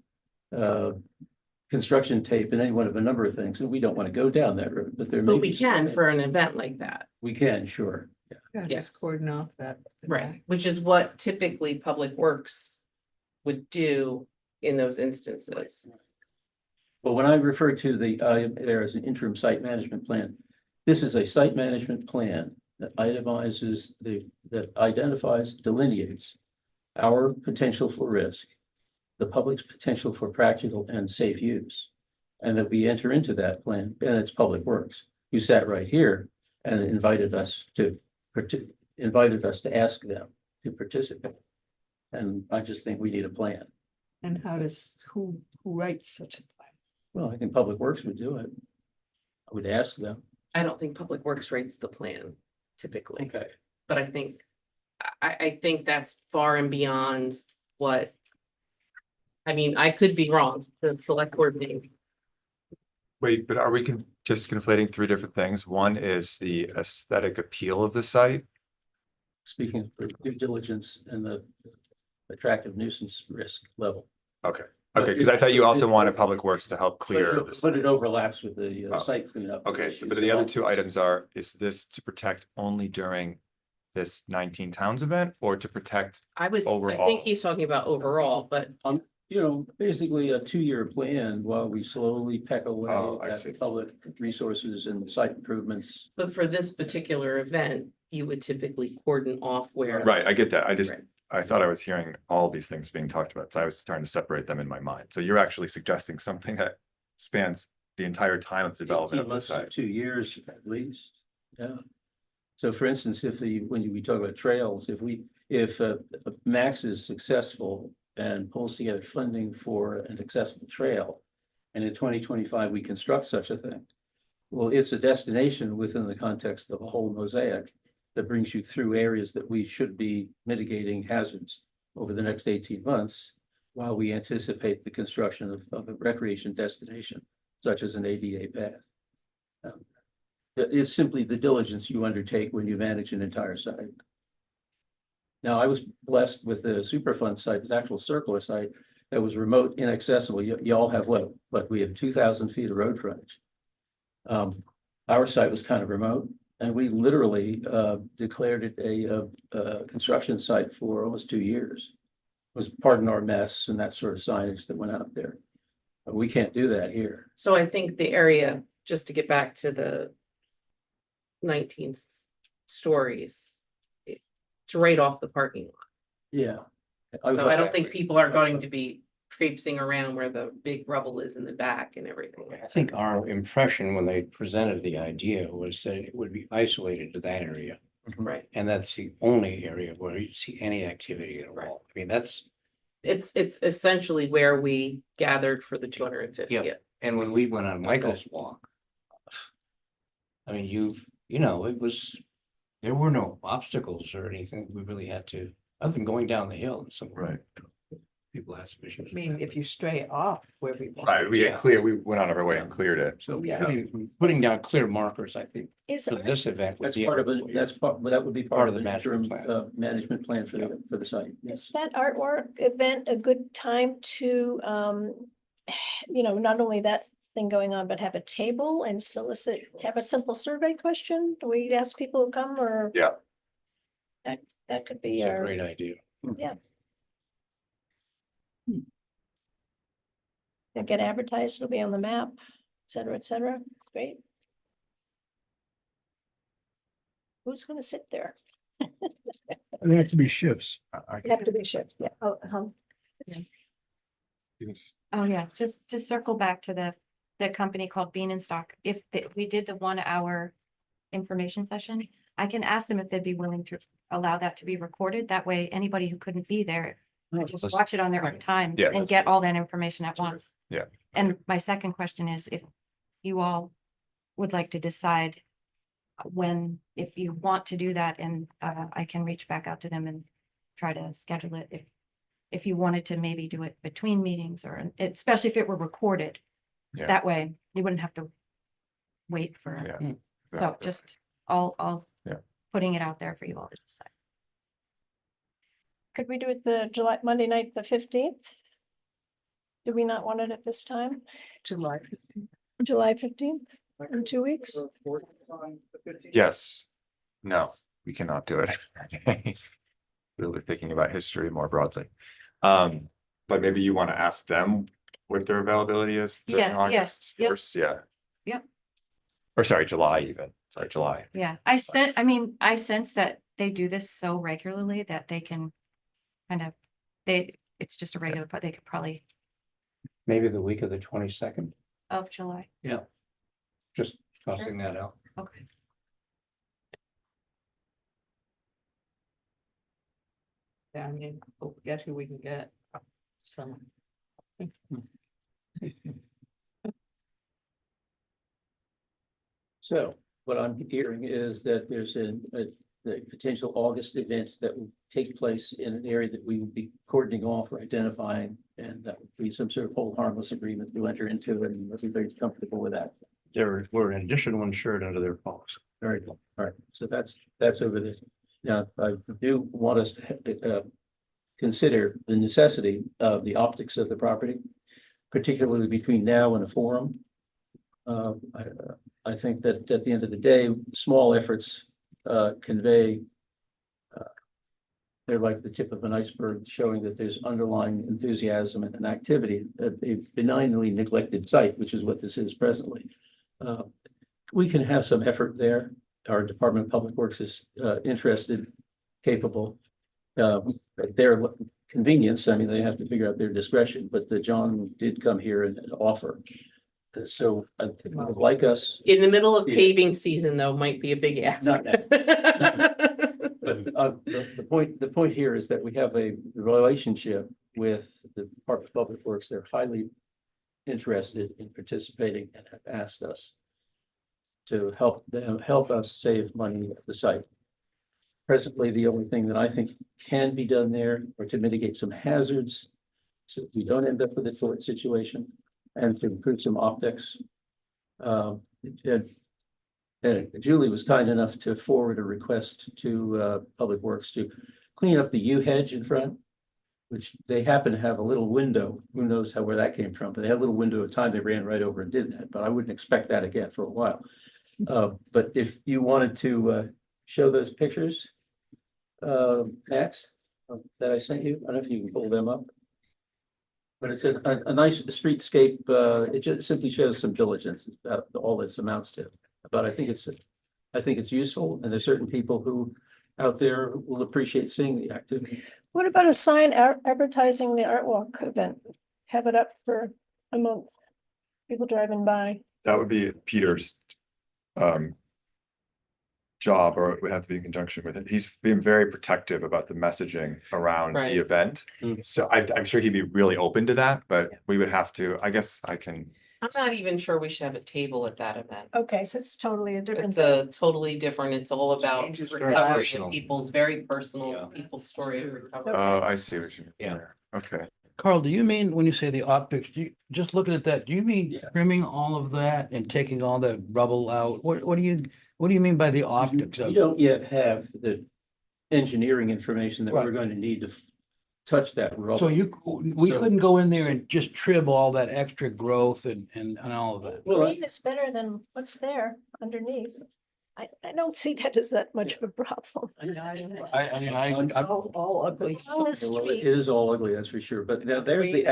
[SPEAKER 1] construction tape and any one of a number of things. And we don't want to go down that road, but there may
[SPEAKER 3] But
[SPEAKER 1] be.
[SPEAKER 3] we can for an event like that,
[SPEAKER 1] We can, sure. Yeah.
[SPEAKER 8] Yeah,
[SPEAKER 3] Yes.
[SPEAKER 8] just cordon off that.
[SPEAKER 3] right? Which is what typically Public Works would do in those instances.
[SPEAKER 1] But when I refer to there as an interim site management plan, this is a site management plan that itemizes that identifies, delineates our potential for risk, the public's potential for practical and safe use. And that we enter into that plan, and it's Public Works, who sat right here and invited us to ask them to participate. And I just think we need a plan.
[SPEAKER 8] And how does, who writes such a plan?
[SPEAKER 1] Well, I think Public Works would do it. I would ask them.
[SPEAKER 3] I don't think Public Works writes the plan typically,
[SPEAKER 1] Okay.
[SPEAKER 3] but I think, I think that's far and beyond what. I mean, I could be wrong, the select board meetings.
[SPEAKER 6] Wait, but are we just conflating three different things? One is the aesthetic appeal of the site.
[SPEAKER 1] Speaking of due diligence and the attractive nuisance risk level.
[SPEAKER 6] Okay, okay, because I thought you also wanted Public Works to help clear this.
[SPEAKER 1] But it overlaps with the
[SPEAKER 6] Oh.
[SPEAKER 1] site cleanup.
[SPEAKER 6] Okay,
[SPEAKER 1] issues
[SPEAKER 6] but the other
[SPEAKER 1] and
[SPEAKER 6] two items are, is this to protect only during this 19 towns event or to protect?
[SPEAKER 3] I would, I
[SPEAKER 6] Overall.
[SPEAKER 3] think he's talking about overall, but
[SPEAKER 1] basically a 2-year plan while we slowly peck away
[SPEAKER 6] Oh, I
[SPEAKER 1] at
[SPEAKER 6] see.
[SPEAKER 1] the public resources and site improvements.
[SPEAKER 3] but for this particular event, you would typically cordon off where.
[SPEAKER 6] Right, I get that.
[SPEAKER 3] Right.
[SPEAKER 6] I thought I was hearing all these things being talked about, so I was trying to separate them in my mind. So you're actually suggesting something that spans the entire time of development
[SPEAKER 1] 18
[SPEAKER 6] of the
[SPEAKER 1] months to
[SPEAKER 6] site.
[SPEAKER 1] 2 years at least, yeah. So for instance, when we talk about trails, if Max is successful and pulls together funding for an accessible trail, and in 2025, we construct such a thing, well, it's a destination within the context of a whole mosaic that brings you through areas that we should be mitigating hazards over the next 18 months while we anticipate the construction of a recreation destination, such as an ADA path. It's simply the diligence you undertake when you manage an entire site. Now, I was blessed with the Superfund site, the actual circular site that was remote, inaccessible. You all have what we have 2,000 feet of road frontage. Our site was kind of remote, and we literally declared it a construction site for almost 2 years. It was pardon our mess and that sort of signage that went out there. But we can't do that here.
[SPEAKER 3] So I think the area, just to get back to the 19 stories, it's right off the parking lot.
[SPEAKER 1] Yeah.
[SPEAKER 3] So I don't think people are going to be traipsing around where the big rubble is in the back and everything.
[SPEAKER 10] I think our impression when they presented the idea was that it would be isolated to that area.
[SPEAKER 3] Right.
[SPEAKER 10] And that's the only area where you see any activity at all. I mean, that's,
[SPEAKER 3] It's essentially where we gathered for the 250th.
[SPEAKER 10] Yeah. and when we went on Michael's walk. I mean, it was, there were no obstacles or anything we really had to, other than going down the hill and some.
[SPEAKER 6] Right.
[SPEAKER 10] People had some issues.
[SPEAKER 8] I mean, if you stray off where we.
[SPEAKER 6] Right, we
[SPEAKER 10] Yeah.
[SPEAKER 6] went out of our way and cleared it.
[SPEAKER 10] So
[SPEAKER 8] Yeah.
[SPEAKER 10] putting down clear markers, I think,
[SPEAKER 7] Is,
[SPEAKER 10] for this event. would
[SPEAKER 1] That's
[SPEAKER 10] be
[SPEAKER 1] part of it.
[SPEAKER 10] appropriate.
[SPEAKER 1] That would be part of the
[SPEAKER 10] master
[SPEAKER 1] interim
[SPEAKER 10] plan.
[SPEAKER 1] management plan for the site.
[SPEAKER 7] is that artwork event a good time to, not only that thing going on, but have a table and have a simple survey question? Do we ask people to come or?
[SPEAKER 6] Yeah.
[SPEAKER 7] That could be
[SPEAKER 10] It's a
[SPEAKER 7] our,
[SPEAKER 10] great idea.
[SPEAKER 7] it'll get advertised, it'll be on the map, et cetera, et cetera. Great. Who's gonna sit there?
[SPEAKER 2] There have to be shifts.
[SPEAKER 7] You have to be shipped, yeah. Oh,
[SPEAKER 11] Oh, yeah, just to circle back to the the company called Bean and Stock, if we did the 1 hour information session, I can ask them if they'd be willing to allow that to be recorded. That way, anybody who couldn't be there, could just
[SPEAKER 6] Let's-
[SPEAKER 11] watch it on their own time
[SPEAKER 6] Yeah.
[SPEAKER 11] and get all that information at once.
[SPEAKER 6] Yeah.
[SPEAKER 11] And my second question is if you all would like to decide when, if you want to do that, and I can reach back out to them and try to schedule it if you wanted to maybe do it between meetings, or especially if it were recorded.
[SPEAKER 6] Yeah.
[SPEAKER 11] That way you wouldn't have to wait for,
[SPEAKER 6] Yeah.
[SPEAKER 11] so just all
[SPEAKER 6] Yeah.
[SPEAKER 11] putting it out there for you all to decide.
[SPEAKER 7] Could we do it the Monday night, the 15th? Do we not want it at this time?
[SPEAKER 8] July.
[SPEAKER 7] July 15th, in 2 weeks?
[SPEAKER 6] Yes. No, we cannot do it. Really thinking about history more broadly. But maybe you want to ask them what their availability is during
[SPEAKER 11] Yeah, yeah,
[SPEAKER 6] August
[SPEAKER 11] yep.
[SPEAKER 6] first, yeah.
[SPEAKER 11] Yep.
[SPEAKER 6] Or sorry, July even, sorry, July.
[SPEAKER 11] Yeah, I sense that they do this so regularly that they can kind of, it's just a regular, but they could probably
[SPEAKER 10] Maybe the week of the 22nd,
[SPEAKER 11] of July.
[SPEAKER 10] just tossing that out.
[SPEAKER 11] Okay.
[SPEAKER 8] Yeah, I mean, we'll get who we can get. Some.
[SPEAKER 1] So what I'm hearing is that there's a potential August event that will take place in an area that we would be cordoning off or identifying, and that would be some sort of hold harmless agreement to enter into, and everybody's comfortable with that.
[SPEAKER 10] We're an additional insured under their policy.
[SPEAKER 1] Very good. All right, so that's over there. Now, I do want us to consider the necessity of the optics of the property, particularly between now and a forum. I think that at the end of the day, small efforts convey they're like the tip of an iceberg, showing that there's underlying enthusiasm and an activity, a benignly neglected site, which is what this is presently. We can have some effort there. Our Department of Public Works is interested, capable. At their convenience, I mean, they have to figure out their discretion, but the John did come here and offer. So I would like us,
[SPEAKER 3] In the middle of
[SPEAKER 1] Yeah.
[SPEAKER 3] paving season, though, might be a big ask.
[SPEAKER 1] Not but the point here is that we have a relationship with the Department of Public Works. They're highly interested in participating and have asked us to help us save money at the site. Presently, the only thing that I think can be done there are to mitigate some hazards so that we don't end up with a tort situation, and to improve some optics. Julie was kind enough to forward a request to Public Works to clean up the yew hedge in front, which they happen to have a little window. Who knows where that came from, but they had a little window of time. They ran right over and did that, but I wouldn't expect that again for a while. But if you wanted to show those pictures, Max, that I sent you, I don't know if you can pull them up. But it's a nice streetscape. It just simply shows some diligence about all this amounts to. But I think it's useful, and there's certain people who out there will appreciate seeing the activity.
[SPEAKER 7] What about a sign advertising the art walk event? Have it up for a month. People driving by.
[SPEAKER 6] That would be Peter's job, or it would have to be in conjunction with it. He's been very protective about the messaging around
[SPEAKER 3] Right.
[SPEAKER 6] the event.
[SPEAKER 1] Mhm.
[SPEAKER 6] So I'm sure he'd be really open to that, but we would have to, I guess I can,
[SPEAKER 3] I'm not even sure we should have a table at that event.
[SPEAKER 7] Okay, so it's totally a different
[SPEAKER 3] It's
[SPEAKER 7] thing.
[SPEAKER 3] a totally different, it's all about
[SPEAKER 10] Changes very
[SPEAKER 3] recovery
[SPEAKER 10] personal.
[SPEAKER 3] of people's, very personal,
[SPEAKER 10] Yeah.
[SPEAKER 3] people's story of recovery.
[SPEAKER 6] I see what you mean.
[SPEAKER 10] Yeah.
[SPEAKER 6] there. Okay.
[SPEAKER 4] Carl, do you mean, when you say the optics, just looking at that, do you mean
[SPEAKER 1] Yeah.
[SPEAKER 4] trimming all of that and taking all the rubble out? What do you mean by the optics
[SPEAKER 1] You
[SPEAKER 4] of?
[SPEAKER 1] don't yet have the engineering information that we're
[SPEAKER 4] Right.
[SPEAKER 1] going to need to touch that rubble.
[SPEAKER 4] So we
[SPEAKER 1] So-
[SPEAKER 4] couldn't go in there and just trim all that extra growth and all of that?
[SPEAKER 1] Well,
[SPEAKER 7] Green is better than what's there underneath. I don't see that as that much of a problem.
[SPEAKER 4] I'm-
[SPEAKER 8] All ugly.
[SPEAKER 7] On the
[SPEAKER 1] well, it
[SPEAKER 7] street,
[SPEAKER 1] is all ugly, that's for sure. But now there's the,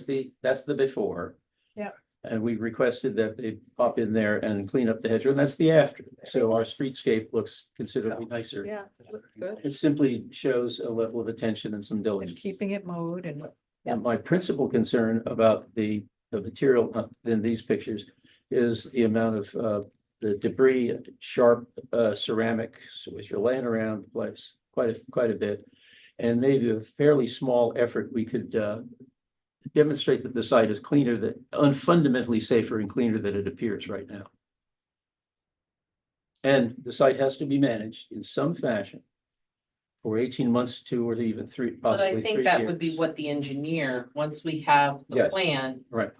[SPEAKER 8] Weeds.
[SPEAKER 1] that's the before.
[SPEAKER 7] Yeah.
[SPEAKER 1] And we requested that they pop in there and clean up the hedgerow, and that's the after. So our streetscape looks considerably nicer.
[SPEAKER 8] Yeah, good.
[SPEAKER 1] It simply shows a level of attention and some
[SPEAKER 8] And
[SPEAKER 1] diligence.
[SPEAKER 8] keeping it mowed and
[SPEAKER 1] And my principal concern about the the material in these pictures is the amount of the debris, sharp ceramics, which are laying around the place quite a bit. And maybe a fairly small effort, we could demonstrate that the site is cleaner, that fundamentally safer and cleaner than it appears right now. And the site has to be managed in some fashion for 18 months to, or even three,
[SPEAKER 3] But
[SPEAKER 1] possibly
[SPEAKER 3] I
[SPEAKER 1] 3
[SPEAKER 3] think that would be
[SPEAKER 1] years.
[SPEAKER 3] what the engineer, once we have the
[SPEAKER 1] Yes.
[SPEAKER 3] plan
[SPEAKER 1] Right.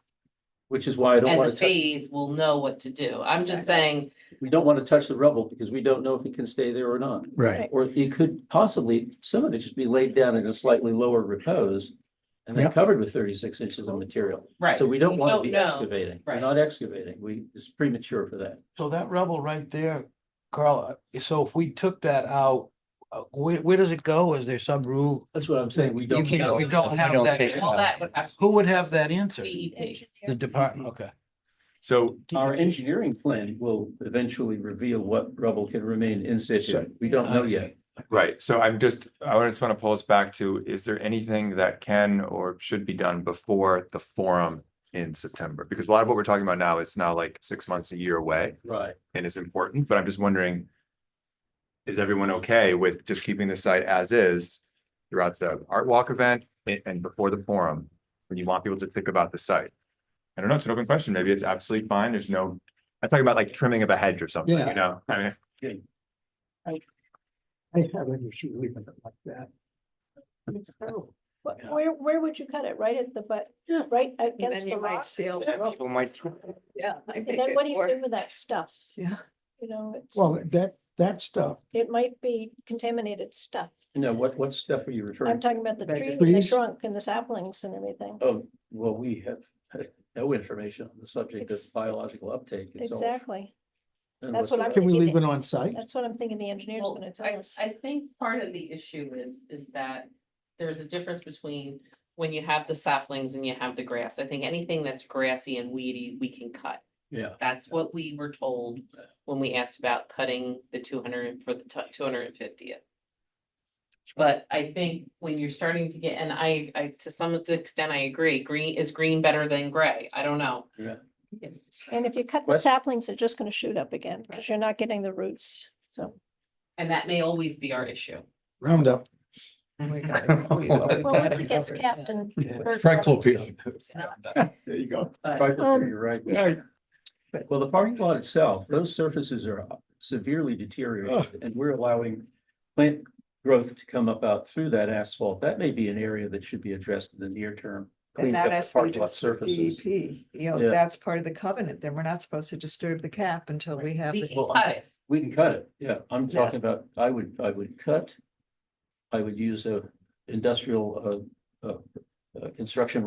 [SPEAKER 1] Which is why I don't
[SPEAKER 3] and
[SPEAKER 1] want
[SPEAKER 3] the
[SPEAKER 1] to touch,
[SPEAKER 3] phase, we'll know what to do. I'm just
[SPEAKER 7] Exactly.
[SPEAKER 3] saying,
[SPEAKER 1] we don't want to touch the rubble because we don't know if it can stay there or not.
[SPEAKER 2] Right.
[SPEAKER 1] Or it could possibly, some of it just be laid down in a slightly lower repose and then
[SPEAKER 2] Yep.
[SPEAKER 1] covered with 36 inches of material.
[SPEAKER 3] right.
[SPEAKER 1] So we don't want to be
[SPEAKER 3] know.
[SPEAKER 1] excavating. We're
[SPEAKER 3] Right.
[SPEAKER 1] not excavating. It's premature for that.
[SPEAKER 4] So that rubble right there, Carl, so if we took that out, where does it go? Is there some rule?
[SPEAKER 1] That's what I'm saying. We
[SPEAKER 4] You
[SPEAKER 1] don't.
[SPEAKER 4] can't,
[SPEAKER 1] know.
[SPEAKER 4] we don't have
[SPEAKER 10] don't take it
[SPEAKER 4] that.
[SPEAKER 3] All that would have to
[SPEAKER 4] Who would have that answer?
[SPEAKER 3] DEP.
[SPEAKER 4] The department, okay.
[SPEAKER 6] So
[SPEAKER 1] Our engineering plan will eventually reveal what rubble can remain in situ. We don't know yet.
[SPEAKER 6] right, so I just want to pull us back to, is there anything that can or should be done before the forum in September? Because a lot of what we're talking about now is now like 6 months, a year away,
[SPEAKER 1] Right.
[SPEAKER 6] and it's important, but I'm just wondering, is everyone okay with just keeping the site as is throughout the art walk event and before the forum, when you want people to think about the site? I don't know, it's an open question. Maybe it's absolutely fine. There's no, I'm talking about like trimming of a hedge or something,
[SPEAKER 2] Yeah.
[SPEAKER 6] you know? I mean,
[SPEAKER 2] I have an issue leaving it like that. It's terrible.
[SPEAKER 7] Where would you cut it? Right at the butt, right
[SPEAKER 8] And
[SPEAKER 7] against
[SPEAKER 8] then
[SPEAKER 7] the
[SPEAKER 8] you might
[SPEAKER 7] rock?
[SPEAKER 8] seal.
[SPEAKER 10] People might,
[SPEAKER 8] Yeah. I
[SPEAKER 7] And
[SPEAKER 8] make
[SPEAKER 7] then
[SPEAKER 8] it
[SPEAKER 7] what do you
[SPEAKER 8] work.
[SPEAKER 7] do with that stuff?
[SPEAKER 8] Yeah.
[SPEAKER 7] You know, it's,
[SPEAKER 2] Well, that stuff,
[SPEAKER 7] it might be contaminated stuff.
[SPEAKER 1] No, what stuff are you referring
[SPEAKER 7] I'm
[SPEAKER 1] to?
[SPEAKER 7] talking about the
[SPEAKER 8] Like the
[SPEAKER 7] tree and the
[SPEAKER 2] trees?
[SPEAKER 7] trunk and the saplings and everything.
[SPEAKER 1] Oh, well, we have no information on the subject of
[SPEAKER 7] Ex-
[SPEAKER 1] biological uptake. It's all-
[SPEAKER 7] Exactly.
[SPEAKER 1] and
[SPEAKER 7] That's what I'm-
[SPEAKER 1] whatsoever.
[SPEAKER 2] can we leave it on site?
[SPEAKER 7] That's what I'm thinking the engineer's
[SPEAKER 3] Well,
[SPEAKER 7] gonna tell
[SPEAKER 3] I,
[SPEAKER 7] us.
[SPEAKER 3] I think part of the issue is that there's a difference between when you have the saplings and you have the grass. I think anything that's grassy and weedy, we can cut.
[SPEAKER 1] Yeah.
[SPEAKER 3] That's what we were told when we asked about cutting the 200 for the 250th. But I think when you're starting to get, and I, to some extent, I agree, green better than gray. I don't know.
[SPEAKER 1] Yeah.
[SPEAKER 7] And if you cut the
[SPEAKER 1] Question?
[SPEAKER 7] saplings, they're just gonna shoot up again, because you're not getting the roots, so.
[SPEAKER 3] And that may always be our issue.
[SPEAKER 2] Roundup.
[SPEAKER 8] We got it. We got
[SPEAKER 7] Well, once it gets
[SPEAKER 8] covered.
[SPEAKER 7] capped and.
[SPEAKER 1] There you go. You're right. Well, the parking lot itself, those surfaces are severely deteriorated and we're allowing plant growth to come up out through that asphalt. That may be an area that should be addressed in the near term.
[SPEAKER 8] And
[SPEAKER 1] Clean
[SPEAKER 8] that
[SPEAKER 1] up
[SPEAKER 8] has
[SPEAKER 1] the
[SPEAKER 8] to be
[SPEAKER 1] parking lot
[SPEAKER 8] just
[SPEAKER 1] surfaces.
[SPEAKER 8] DEP, you know,
[SPEAKER 1] Yeah.
[SPEAKER 8] that's part of the covenant, then we're not supposed to disturb the cap until we have.
[SPEAKER 3] We
[SPEAKER 8] the-
[SPEAKER 3] can cut it.
[SPEAKER 1] We can cut it, yeah. I'm
[SPEAKER 8] Yeah.
[SPEAKER 1] talking about, I would cut. I would use a industrial, construction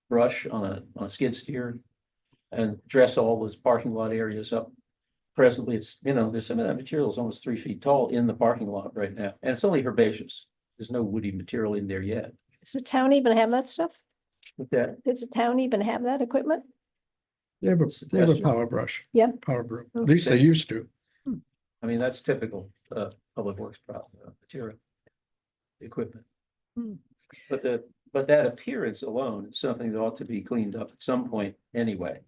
[SPEAKER 1] brush on a skid steer. And dress all those parking lot areas up. Presently, it's, there's some of that material is almost 3 feet tall in the parking lot right now, and it's only herbaceous. There's no woody material in there yet.
[SPEAKER 7] Does the town even have that stuff?
[SPEAKER 1] With that,
[SPEAKER 7] Does the town even have that equipment?
[SPEAKER 2] They have a
[SPEAKER 1] Suggestion.
[SPEAKER 2] power brush.
[SPEAKER 7] Yeah.
[SPEAKER 2] Power broom. At least they used to.
[SPEAKER 1] I mean, that's typical, public works material. Equipment.
[SPEAKER 7] Hmm.
[SPEAKER 1] But that appearance alone is something that ought to be cleaned up at some point anyway.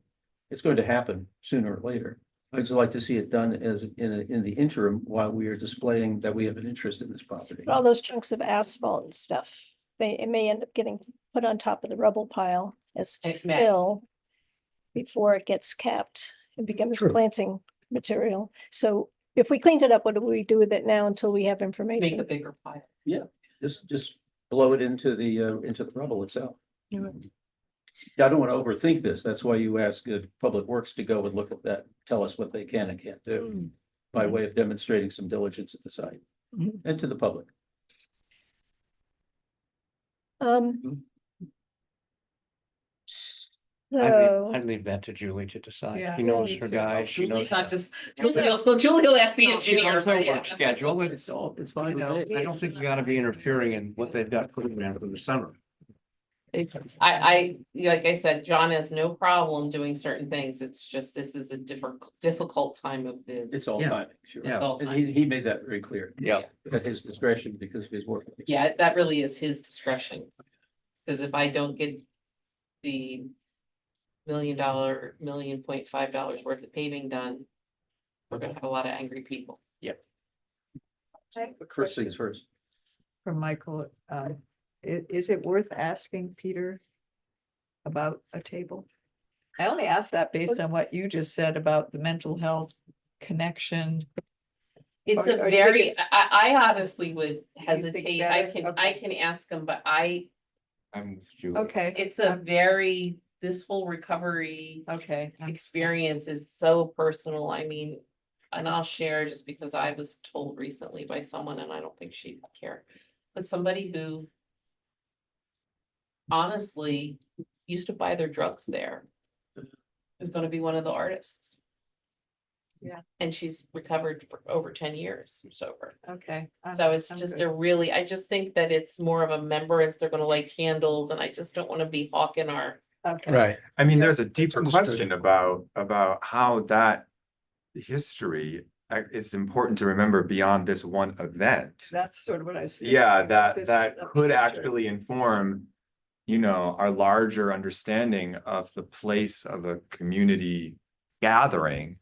[SPEAKER 1] It's going to happen sooner or later. I'd just like to see it done as in the interim while we are displaying that we have an interest in this property.
[SPEAKER 7] All those chunks of asphalt and stuff, it may end up getting put on top of the rubble pile as
[SPEAKER 3] It may.
[SPEAKER 7] fill. Before it gets capped and becomes
[SPEAKER 2] True.
[SPEAKER 7] planting material. So if we cleaned it up, what do we do with it now until we have
[SPEAKER 3] Make a
[SPEAKER 7] information?
[SPEAKER 3] bigger pile.
[SPEAKER 1] Just blow it into the rubble itself.
[SPEAKER 7] Yeah.
[SPEAKER 1] I don't want to overthink this. That's why you ask Public Works to go and look at that, tell us what they can and can't do. By way of demonstrating some diligence at the site
[SPEAKER 7] Mhm.
[SPEAKER 1] and to the public.
[SPEAKER 7] Um.
[SPEAKER 10] I'd
[SPEAKER 7] So,
[SPEAKER 10] leave that to Julie to decide.
[SPEAKER 8] Yeah.
[SPEAKER 10] She knows her guy, she knows.
[SPEAKER 3] Julie's not just, Julie will ask the engineer.
[SPEAKER 10] It's their
[SPEAKER 3] but yeah.
[SPEAKER 10] work schedule,
[SPEAKER 1] It's it's fine.
[SPEAKER 10] you know, I don't think we ought to be interfering in what they've got put in there for the summer.
[SPEAKER 3] Like I said, John has no problem doing certain things. It's just, this is a difficult time of the.
[SPEAKER 1] It's all
[SPEAKER 10] Yeah.
[SPEAKER 1] timing, sure.
[SPEAKER 10] Yeah.
[SPEAKER 3] It's all
[SPEAKER 1] And
[SPEAKER 3] time.
[SPEAKER 1] he made that very clear.
[SPEAKER 10] Yeah.
[SPEAKER 1] At his discretion because of his work.
[SPEAKER 3] Yeah, that really is his discretion. Because if I don't get the $1.5 worth of paving done, we're gonna have a lot of angry people.
[SPEAKER 8] I have a
[SPEAKER 1] First things
[SPEAKER 8] question
[SPEAKER 1] first.
[SPEAKER 8] from Michael. Is it worth asking Peter about a table? I only asked that based on what you just said about the mental health connection.
[SPEAKER 3] It's
[SPEAKER 8] Or-
[SPEAKER 3] a
[SPEAKER 8] or do you think
[SPEAKER 3] very,
[SPEAKER 8] it's-
[SPEAKER 3] I honestly would
[SPEAKER 8] think
[SPEAKER 3] hesitate,
[SPEAKER 8] better?
[SPEAKER 3] I can ask them, but
[SPEAKER 10] I'm with you.
[SPEAKER 8] Okay.
[SPEAKER 3] it's a very, this whole recovery
[SPEAKER 8] Okay.
[SPEAKER 3] experience is so personal, I mean. And I'll share just because I was told recently by someone and I don't think she'd care, but somebody who. Honestly, used to buy their drugs there. Is gonna be one of the artists.
[SPEAKER 8] Yeah.
[SPEAKER 3] And she's recovered for over 10 years sober.
[SPEAKER 8] Okay.
[SPEAKER 3] So it's
[SPEAKER 8] I'm
[SPEAKER 3] just
[SPEAKER 8] good.
[SPEAKER 3] a really, I just think that it's more of a remembrance, they're gonna light candles and I just don't wanna be hawking our.
[SPEAKER 8] Okay.
[SPEAKER 4] Right.
[SPEAKER 6] I mean,
[SPEAKER 8] Sure.
[SPEAKER 6] there's a deeper
[SPEAKER 2] understood.
[SPEAKER 6] question about how that history is important to remember beyond this one event.
[SPEAKER 8] That's sort of what I was. thinking.
[SPEAKER 6] Yeah,
[SPEAKER 8] This
[SPEAKER 6] that
[SPEAKER 8] is a
[SPEAKER 6] could
[SPEAKER 8] picture.
[SPEAKER 6] actually inform, you know, our larger understanding of the place of a community gathering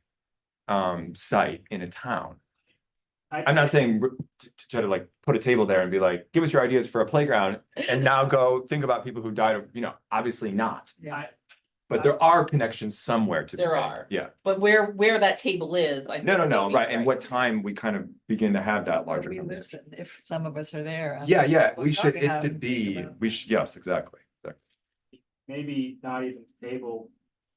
[SPEAKER 6] site in a town. I'm not saying to try to like put a table there and be like, give us your ideas for a playground and now go think about people who died of, you know, obviously not.
[SPEAKER 8] Yeah.
[SPEAKER 6] But there are connections somewhere to be
[SPEAKER 3] There
[SPEAKER 6] made.
[SPEAKER 3] are.
[SPEAKER 6] Yeah.
[SPEAKER 3] But where that table is, I.
[SPEAKER 6] No,
[SPEAKER 3] think maybe,
[SPEAKER 6] right. And what time we kind of begin to have that
[SPEAKER 8] But
[SPEAKER 6] larger
[SPEAKER 8] we
[SPEAKER 6] conversation.
[SPEAKER 8] listen, if some of us are there.
[SPEAKER 6] Yeah,
[SPEAKER 8] we'll
[SPEAKER 6] we
[SPEAKER 8] talk
[SPEAKER 6] should,
[SPEAKER 8] about
[SPEAKER 6] it should
[SPEAKER 8] and think
[SPEAKER 6] be,
[SPEAKER 8] about-
[SPEAKER 6] we should, yes, exactly.
[SPEAKER 5] Maybe not even table,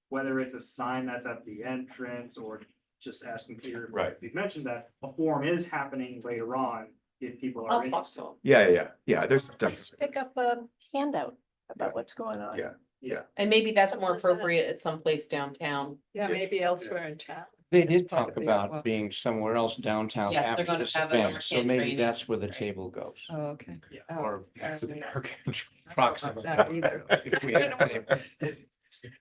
[SPEAKER 5] whether it's a sign that's at the entrance or just asking Peter.
[SPEAKER 6] Right.
[SPEAKER 5] We've mentioned that a forum is happening later on if people
[SPEAKER 3] I'll
[SPEAKER 5] are
[SPEAKER 3] talk
[SPEAKER 5] interested.
[SPEAKER 3] to them.
[SPEAKER 6] Yeah, there's,
[SPEAKER 7] Let's
[SPEAKER 6] that's,
[SPEAKER 7] pick up a handout
[SPEAKER 6] Yeah.
[SPEAKER 7] about what's going on.
[SPEAKER 6] yeah.
[SPEAKER 3] And maybe that's
[SPEAKER 7] Something
[SPEAKER 3] more
[SPEAKER 7] like that.
[SPEAKER 3] appropriate at some place downtown.
[SPEAKER 8] Yeah, maybe elsewhere in town.
[SPEAKER 10] They did
[SPEAKER 8] Part
[SPEAKER 10] talk
[SPEAKER 8] of the-
[SPEAKER 10] about
[SPEAKER 8] well-
[SPEAKER 10] being somewhere else downtown
[SPEAKER 3] Yeah, they're
[SPEAKER 10] after
[SPEAKER 3] gonna
[SPEAKER 10] this
[SPEAKER 3] have an
[SPEAKER 10] event, so
[SPEAKER 3] Arcan
[SPEAKER 10] maybe
[SPEAKER 3] training.
[SPEAKER 10] that's where the table goes.
[SPEAKER 8] Oh, okay.
[SPEAKER 5] Yeah.
[SPEAKER 8] Oh,
[SPEAKER 10] Or
[SPEAKER 8] uh,
[SPEAKER 10] the
[SPEAKER 8] That
[SPEAKER 10] approximate.
[SPEAKER 8] either.
[SPEAKER 10] If we had a table.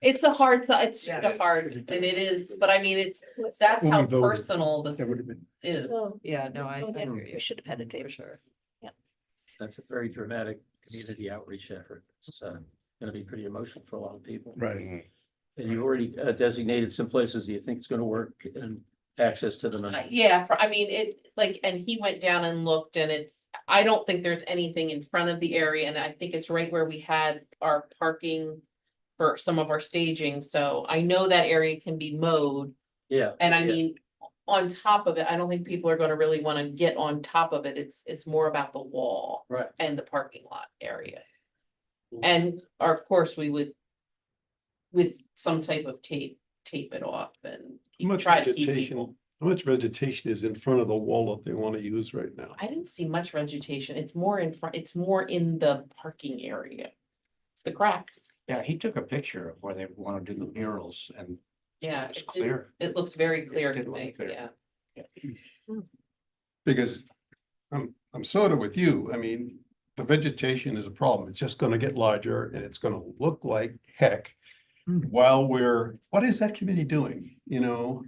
[SPEAKER 3] It's a hard, it's
[SPEAKER 8] Yeah.
[SPEAKER 3] a hard, and it is, but I mean, that's
[SPEAKER 2] When
[SPEAKER 3] how
[SPEAKER 2] we voted,
[SPEAKER 3] personal this
[SPEAKER 2] That would have been.
[SPEAKER 3] is.
[SPEAKER 7] Oh,
[SPEAKER 8] Yeah, no, I
[SPEAKER 7] oh, yeah,
[SPEAKER 8] hear you.
[SPEAKER 7] we should have had a table.
[SPEAKER 8] For sure.
[SPEAKER 1] That's a very dramatic community outreach effort. It's gonna be pretty emotional for a lot of people.
[SPEAKER 2] Right.
[SPEAKER 10] Mhm.
[SPEAKER 1] And you already designated some places that you think it's gonna work and access to them. And
[SPEAKER 3] Yeah, I mean, it, like, and he went down and looked and I don't think there's anything in front of the area and I think it's right where we had our parking. For some of our staging, so I know that area can be mowed,
[SPEAKER 1] yeah.
[SPEAKER 3] and I
[SPEAKER 1] yeah.
[SPEAKER 3] mean. On top of it, I don't think people are gonna really wanna get on top of it, it's more about the wall.
[SPEAKER 1] Right.
[SPEAKER 3] And the parking lot area. And of course, we would. With some type of tape it off and try to keep people.
[SPEAKER 9] How much vegetation is in front of the wall that they want to use right now?
[SPEAKER 3] I didn't see much vegetation, it's more in front, it's more in the parking area. It's the cracks,
[SPEAKER 10] Yeah, he took a picture of where they want to do the murals and
[SPEAKER 3] yeah,
[SPEAKER 10] it's
[SPEAKER 3] it
[SPEAKER 10] clear.
[SPEAKER 3] it looked very clear
[SPEAKER 10] did
[SPEAKER 3] to
[SPEAKER 10] look
[SPEAKER 3] me,
[SPEAKER 10] clear.
[SPEAKER 3] yeah.
[SPEAKER 9] Because I'm sort of with you. I mean, the vegetation is a problem. It's just gonna get larger and it's gonna look like heck. While what is that committee doing? You know,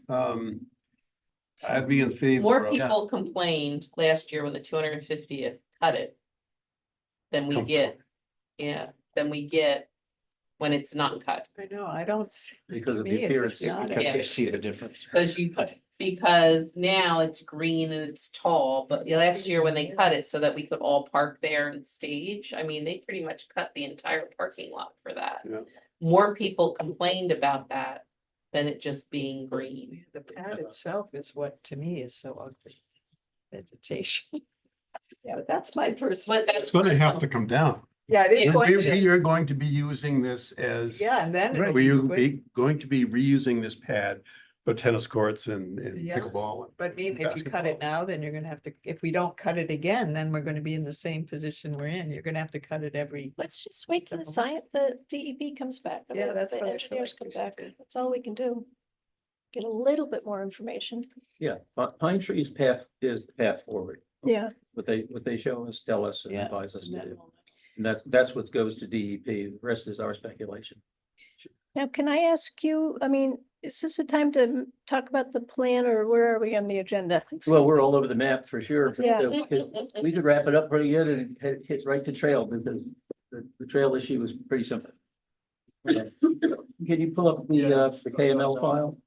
[SPEAKER 9] I'd be in favor
[SPEAKER 3] More
[SPEAKER 9] of.
[SPEAKER 3] people complained last year when the 250th cut it. Than we
[SPEAKER 9] Come
[SPEAKER 3] get, yeah, than we get when it's not cut.
[SPEAKER 8] I know, I don't.
[SPEAKER 1] Because
[SPEAKER 8] to
[SPEAKER 1] of the
[SPEAKER 8] me, it's
[SPEAKER 1] appearance.
[SPEAKER 8] just not
[SPEAKER 10] Because
[SPEAKER 3] Yeah.
[SPEAKER 10] they see the difference.
[SPEAKER 3] Because now it's green and it's tall, but last year when they cut it so that we could all park there and stage, I mean, they pretty much cut the entire parking lot for that.
[SPEAKER 9] Yeah.
[SPEAKER 3] More people complained about that than it just being green.
[SPEAKER 8] The pad itself is what to me is so ugly. Vegetation. Yeah, but that's my personal.
[SPEAKER 3] But that's
[SPEAKER 9] It's gonna have to
[SPEAKER 3] personal.
[SPEAKER 9] come down.
[SPEAKER 8] Yeah, it is
[SPEAKER 3] Yeah,
[SPEAKER 8] going
[SPEAKER 9] We
[SPEAKER 8] to.
[SPEAKER 9] are going to be using this as.
[SPEAKER 8] Yeah, and then. it'll
[SPEAKER 9] We are
[SPEAKER 8] be-
[SPEAKER 9] going to be reusing this pad for tennis courts and
[SPEAKER 8] Yeah.
[SPEAKER 9] pickleball.
[SPEAKER 8] But I mean, if you cut it now, then you're gonna have to, if we don't cut it again, then we're gonna be in the same position we're in. You're gonna have to cut it every.
[SPEAKER 7] Let's just wait till the DEP comes back. or
[SPEAKER 8] Yeah,
[SPEAKER 7] the-
[SPEAKER 8] that's
[SPEAKER 7] the
[SPEAKER 8] what I feel
[SPEAKER 7] engineers
[SPEAKER 8] like
[SPEAKER 7] come
[SPEAKER 8] we should
[SPEAKER 7] back.
[SPEAKER 8] do.
[SPEAKER 7] That's all we can do. Get a little bit more information.
[SPEAKER 1] Yeah, Pine Tree's path is the path forward.
[SPEAKER 7] Yeah.
[SPEAKER 1] What they show us, tell us and
[SPEAKER 8] Yeah.
[SPEAKER 1] advise us to do. And that's what goes to DEP. The rest is our speculation.
[SPEAKER 7] Now, can I ask you, I mean, is this a time to talk about the plan or where are we on the agenda?
[SPEAKER 1] Well, we're all over the map for sure.
[SPEAKER 7] Yeah.
[SPEAKER 1] So we could wrap it up pretty good and hit right to trail because the trail issue was pretty simple. Can you pull up the KML file?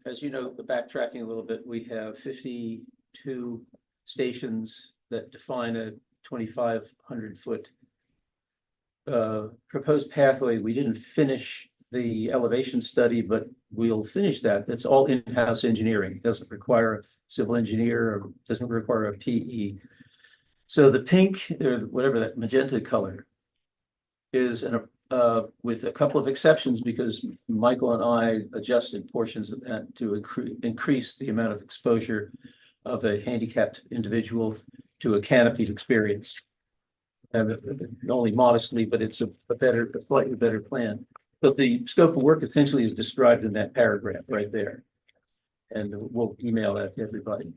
[SPEAKER 1] As you know, the backtracking a little bit, we have 52 stations that define a 2,500-foot proposed pathway. We didn't finish the elevation study, but we'll finish that. That's all in-house engineering. Doesn't require a civil engineer or doesn't require a PE. So the pink or whatever that magenta color is with a couple of exceptions, because Michael and I adjusted portions of that to increase the amount of exposure of a handicapped individual to a canopied experience. And only modestly, but it's a slightly better plan. But the scope of work essentially is described in that paragraph right there. And we'll email that to everybody.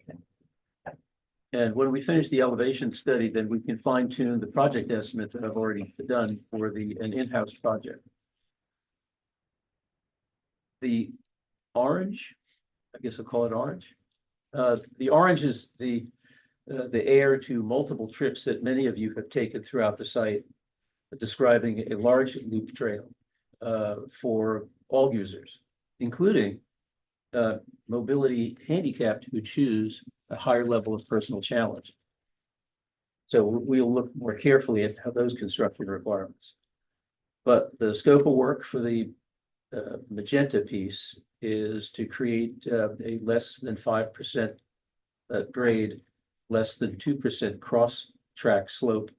[SPEAKER 1] And when we finish the elevation study, then we can fine tune the project estimate that I've already done for an in-house project. The orange, I guess I'll call it orange. The orange is the heir to multiple trips that many of you have taken throughout the site, describing a large loop trail for all users, including mobility handicapped who choose a higher level of personal challenge. So we'll look more carefully at how those construction requirements. But the scope of work for the magenta piece is to create a less than 5% grade, less than 2% cross track slope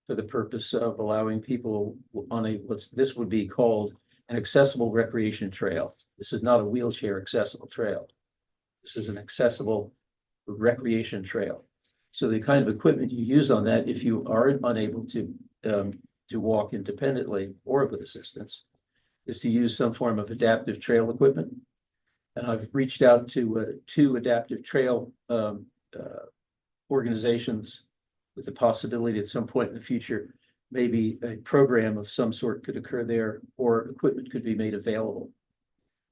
[SPEAKER 1] for the purpose of allowing people on this would be called an accessible recreation trail. This is not a wheelchair accessible trail. This is an accessible recreation trail. So the kind of equipment you use on that, if you are unable to walk independently or with assistance, is to use some form of adaptive trail equipment. And I've reached out to 2 adaptive trail organizations with the possibility at some point in the future, maybe a program of some sort could occur there, or equipment could be made available.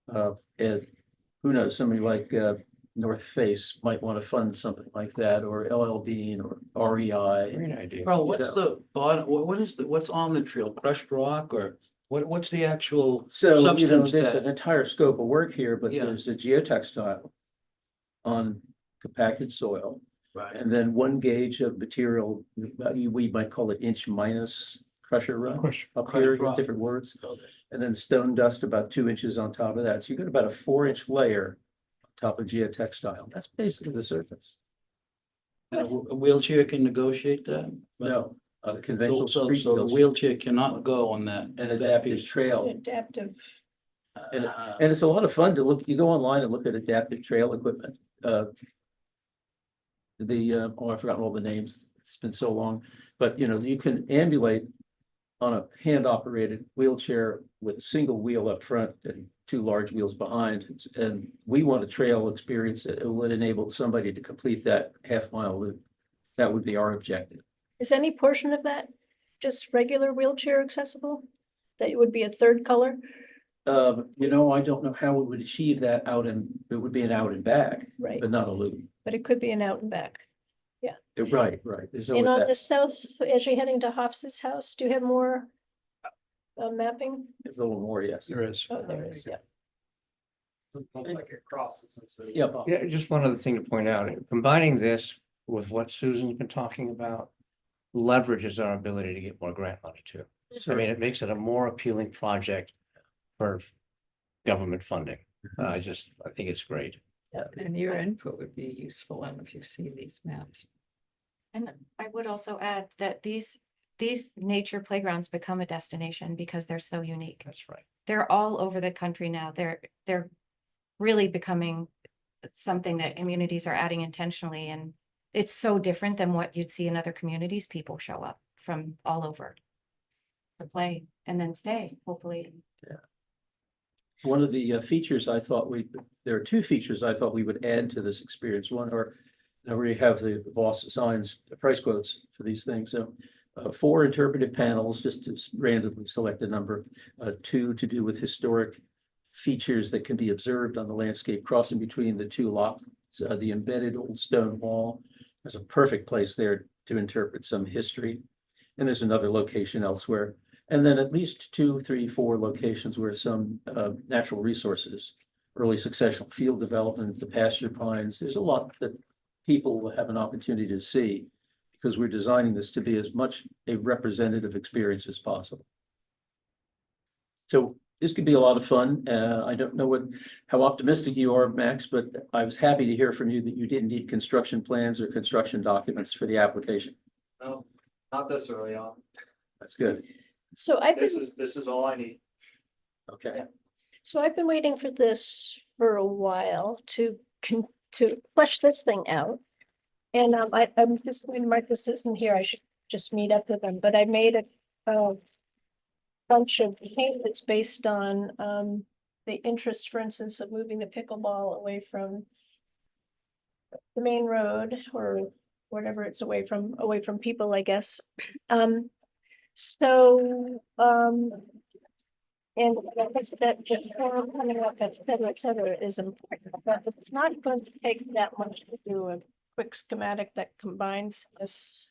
[SPEAKER 1] And who knows, somebody like North Face might want to fund something like that, or LL Bean or REI.
[SPEAKER 10] Great idea.
[SPEAKER 4] Well, what's the bottom, what's on the trail? Crushed rock, or what's the actual
[SPEAKER 1] So,
[SPEAKER 4] substance
[SPEAKER 1] there's an
[SPEAKER 4] that?
[SPEAKER 1] entire scope of work here, but
[SPEAKER 4] Yeah.
[SPEAKER 1] there's a geotextile on compacted soil.
[SPEAKER 4] Right.
[SPEAKER 1] And then 1 gauge of material, we might call it inch minus crusher run. Up here,
[SPEAKER 4] Crushed rock.
[SPEAKER 1] different words.
[SPEAKER 4] Okay.
[SPEAKER 1] And then stone dust about 2 inches on top of that. So you get about a 4-inch layer on top of geotextile. That's basically the surface.
[SPEAKER 4] And a wheelchair can negotiate that?
[SPEAKER 1] No, a conventional
[SPEAKER 4] So
[SPEAKER 1] street
[SPEAKER 4] the
[SPEAKER 1] wheelchair,
[SPEAKER 4] wheelchair cannot go on that.
[SPEAKER 1] an
[SPEAKER 4] that
[SPEAKER 1] adaptive
[SPEAKER 4] piece.
[SPEAKER 1] trail.
[SPEAKER 7] Adaptive.
[SPEAKER 1] And it's a lot of fun to look, you go online and look at adaptive trail equipment. I've forgotten all the names, it's been so long, but you can ambulate on a hand-operated wheelchair with a single wheel up front and 2 large wheels behind. And we want a trail experience that would enable somebody to complete that half-mile loop. That would be our objective.
[SPEAKER 7] Is any portion of that just regular wheelchair accessible? That it would be a 3rd color?
[SPEAKER 1] I don't know how we would achieve that it would be an out and back,
[SPEAKER 7] Right,
[SPEAKER 1] but not a loop.
[SPEAKER 7] but it could be an out and back.
[SPEAKER 1] Right. There's always
[SPEAKER 7] And on
[SPEAKER 1] that.
[SPEAKER 7] the south, as you're heading to Hoff's house, do you have more mapping?
[SPEAKER 1] It's a little more, yes.
[SPEAKER 2] There is.
[SPEAKER 7] Oh, there is, yeah.
[SPEAKER 5] Like it crosses.
[SPEAKER 1] Yeah.
[SPEAKER 10] Yeah, just one other thing to point out, combining this with what Susan's been talking about leverages our ability to get more grant money too. I mean, it makes it a more appealing project for government funding. I think it's great.
[SPEAKER 8] And your input would be useful, and if you've seen these maps.
[SPEAKER 11] And I would also add that these nature playgrounds become a destination because they're so unique.
[SPEAKER 10] That's right.
[SPEAKER 11] They're all over the country now. They're really becoming something that communities are adding intentionally, and it's so different than what you'd see in other communities. People show up from all over to play and then stay, hopefully.
[SPEAKER 1] One of the features there are 2 features I thought we would add to this experience. One are, we have the boss assigns price quotes for these things. So 4 interpretive panels, just to randomly select a number, 2 to do with historic features that can be observed on the landscape crossing between the two lots, the embedded old stone wall. There's a perfect place there to interpret some history. And there's another location elsewhere. And then at least 2, 3, 4 locations where some natural resources, early successional field development, the pasture pines, there's a lot that people will have an opportunity to see because we're designing this to be as much a representative experience as possible. So this could be a lot of fun. I don't know how optimistic you are, Max, but I was happy to hear from you that you didn't need construction plans or construction documents for the application.
[SPEAKER 5] No, not this early on.
[SPEAKER 1] That's good.
[SPEAKER 7] So I've been,
[SPEAKER 5] This is all I need.
[SPEAKER 1] Okay.
[SPEAKER 7] so I've been waiting for this for a while to flesh this thing out. And I'm just going to mark this isn't here. I should just meet up with them, but I made a bunch of pamphlets based on the interest, for instance, of moving the pickleball away from the main road or whatever it's away from people, I guess. And that just coming up, et cetera, is important, but it's not going to take that much to do a quick schematic that combines this